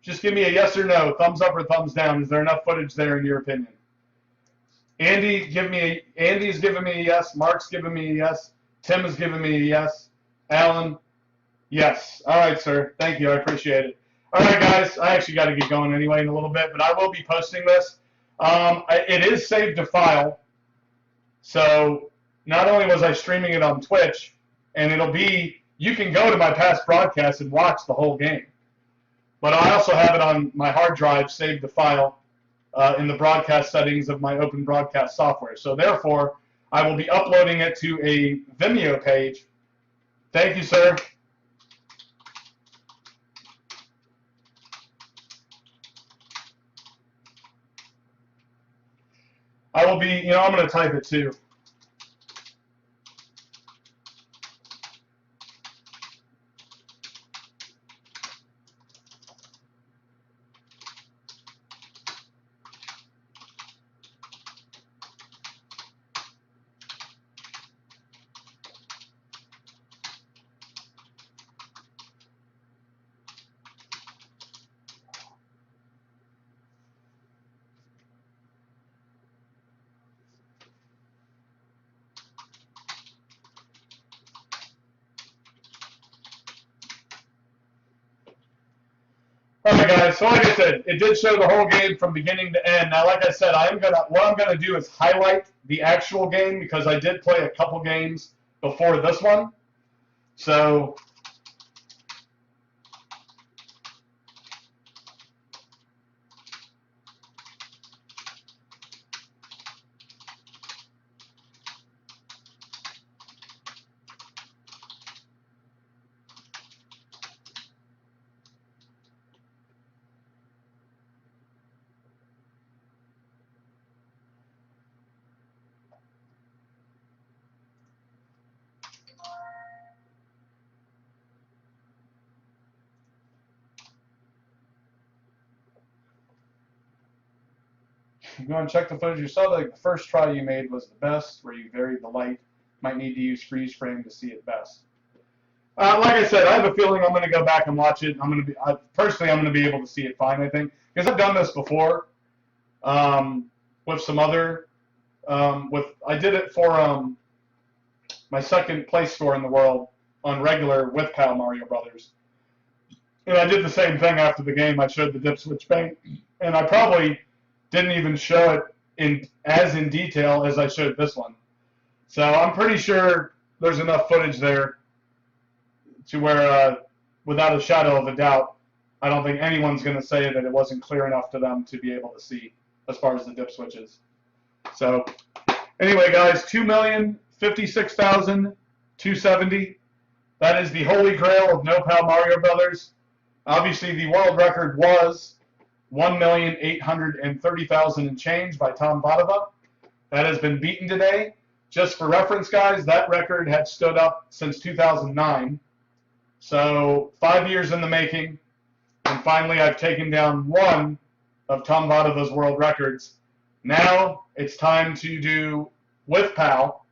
Just give me a yes or no, thumbs up or thumbs down. Is there enough footage there in your opinion? Andy's giving me a yes. Mark's giving me a yes. Tim is giving me a yes. Alan, yes. All right, sir. Thank you. I appreciate it. All right, guys. I actually got to get going anyway in a little bit, but I will be posting this. It is saved to file. So not only was I streaming it on Twitch, and you can go to my past broadcasts and watch the whole game. But I also have it on my hard drive saved to file in the broadcast settings of my open broadcast software. So therefore, I will be uploading it to a Vimeo page. Thank you, sir. I will be, I'm going to type it too. Alright guys, so like I said, it did show the whole game from beginning to end. Now like I said, what I'm gonna do is highlight the actual game because I did play a couple games before this one. So you go and check the footage. You saw the first try you made was the best, where you varied the light. Might need to use freeze frame to see it best. Like I said, I have a feeling I'm going to go back and watch it. Personally, I'm going to be able to see it fine, I think, because I've done this before with some other. I did it for my second place score in the world on regular with Pal Mario Brothers, and I did the same thing after the game. I showed the dip switch bank, and I probably didn't even show it in detail as I showed this one. So I'm pretty sure there's enough footage there to where, without a shadow of a doubt, I don't think anyone's going to say that it wasn't clear enough to them to be able to see as far as the dip switches. So anyway, guys, 2,056,270. That is the holy grail of No Pal Mario Brothers. Obviously, the world record was 1,830,000 and change by Tom Votava. That has been beaten today. Just for reference, guys, that record had stood up since 2009. So 5 years in the making. And finally, I've taken down one of Tom Votava's world records. Now it's time to do, with PAL,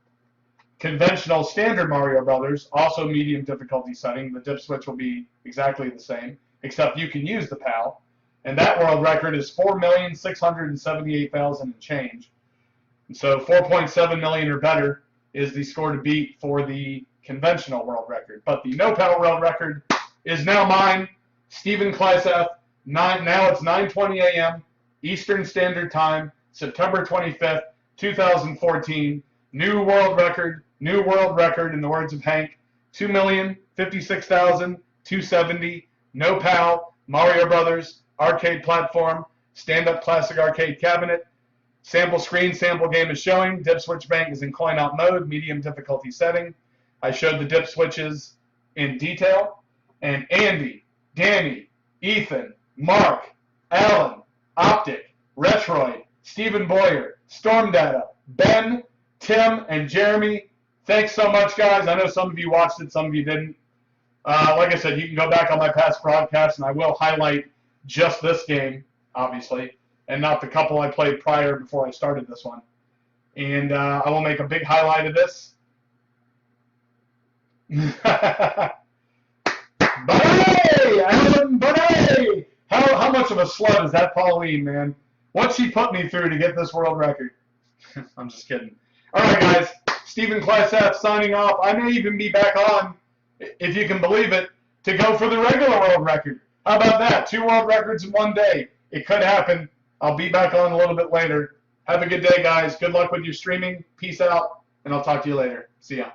conventional standard Mario Brothers, also medium difficulty setting. The dip switch will be exactly the same, except you can use the PAL. And that world record is 4,678,000 and change. And so 4.7 million or better is the score to beat for the conventional world record. But the no PAL world record is now mine, Stephen Kleisath. Now it's 9:20 a.m. Eastern Standard Time, September 25th, 2014. New world record, in the words of Hank, 2,056,270. No PAL, Mario Brothers, arcade platform, stand-up classic arcade cabinet, Sample screen, sample game is showing. Dip switch bank is in coin out mode, medium difficulty setting. I showed the dip switches in detail. And Andy, Danny, Ethan, Mark, Alan, Optic, Retroid, Stephen Boyer, Storm Data, Ben, Tim, and Jeremy, thanks so much, guys. I know some of you watched it, some of you didn't. Like I said, you can go back on my past broadcasts, and I will highlight just this game, obviously, and not the couple I played prior before I started this one. And I will make a big highlight of this. Buddy! Alan Buddy! How much of a slut is that Pauline, man? What she put me through to get this world record. I'm just kidding. All right, guys. Stephen Kleisath signing off. I may even be back on, if you can believe it, to go for the regular world record. How about that? 2 world records in one day. It could happen. I'll be back on a little bit later. Have a good day, guys. Good luck with your streaming. Peace out, and I'll talk to you later. See ya.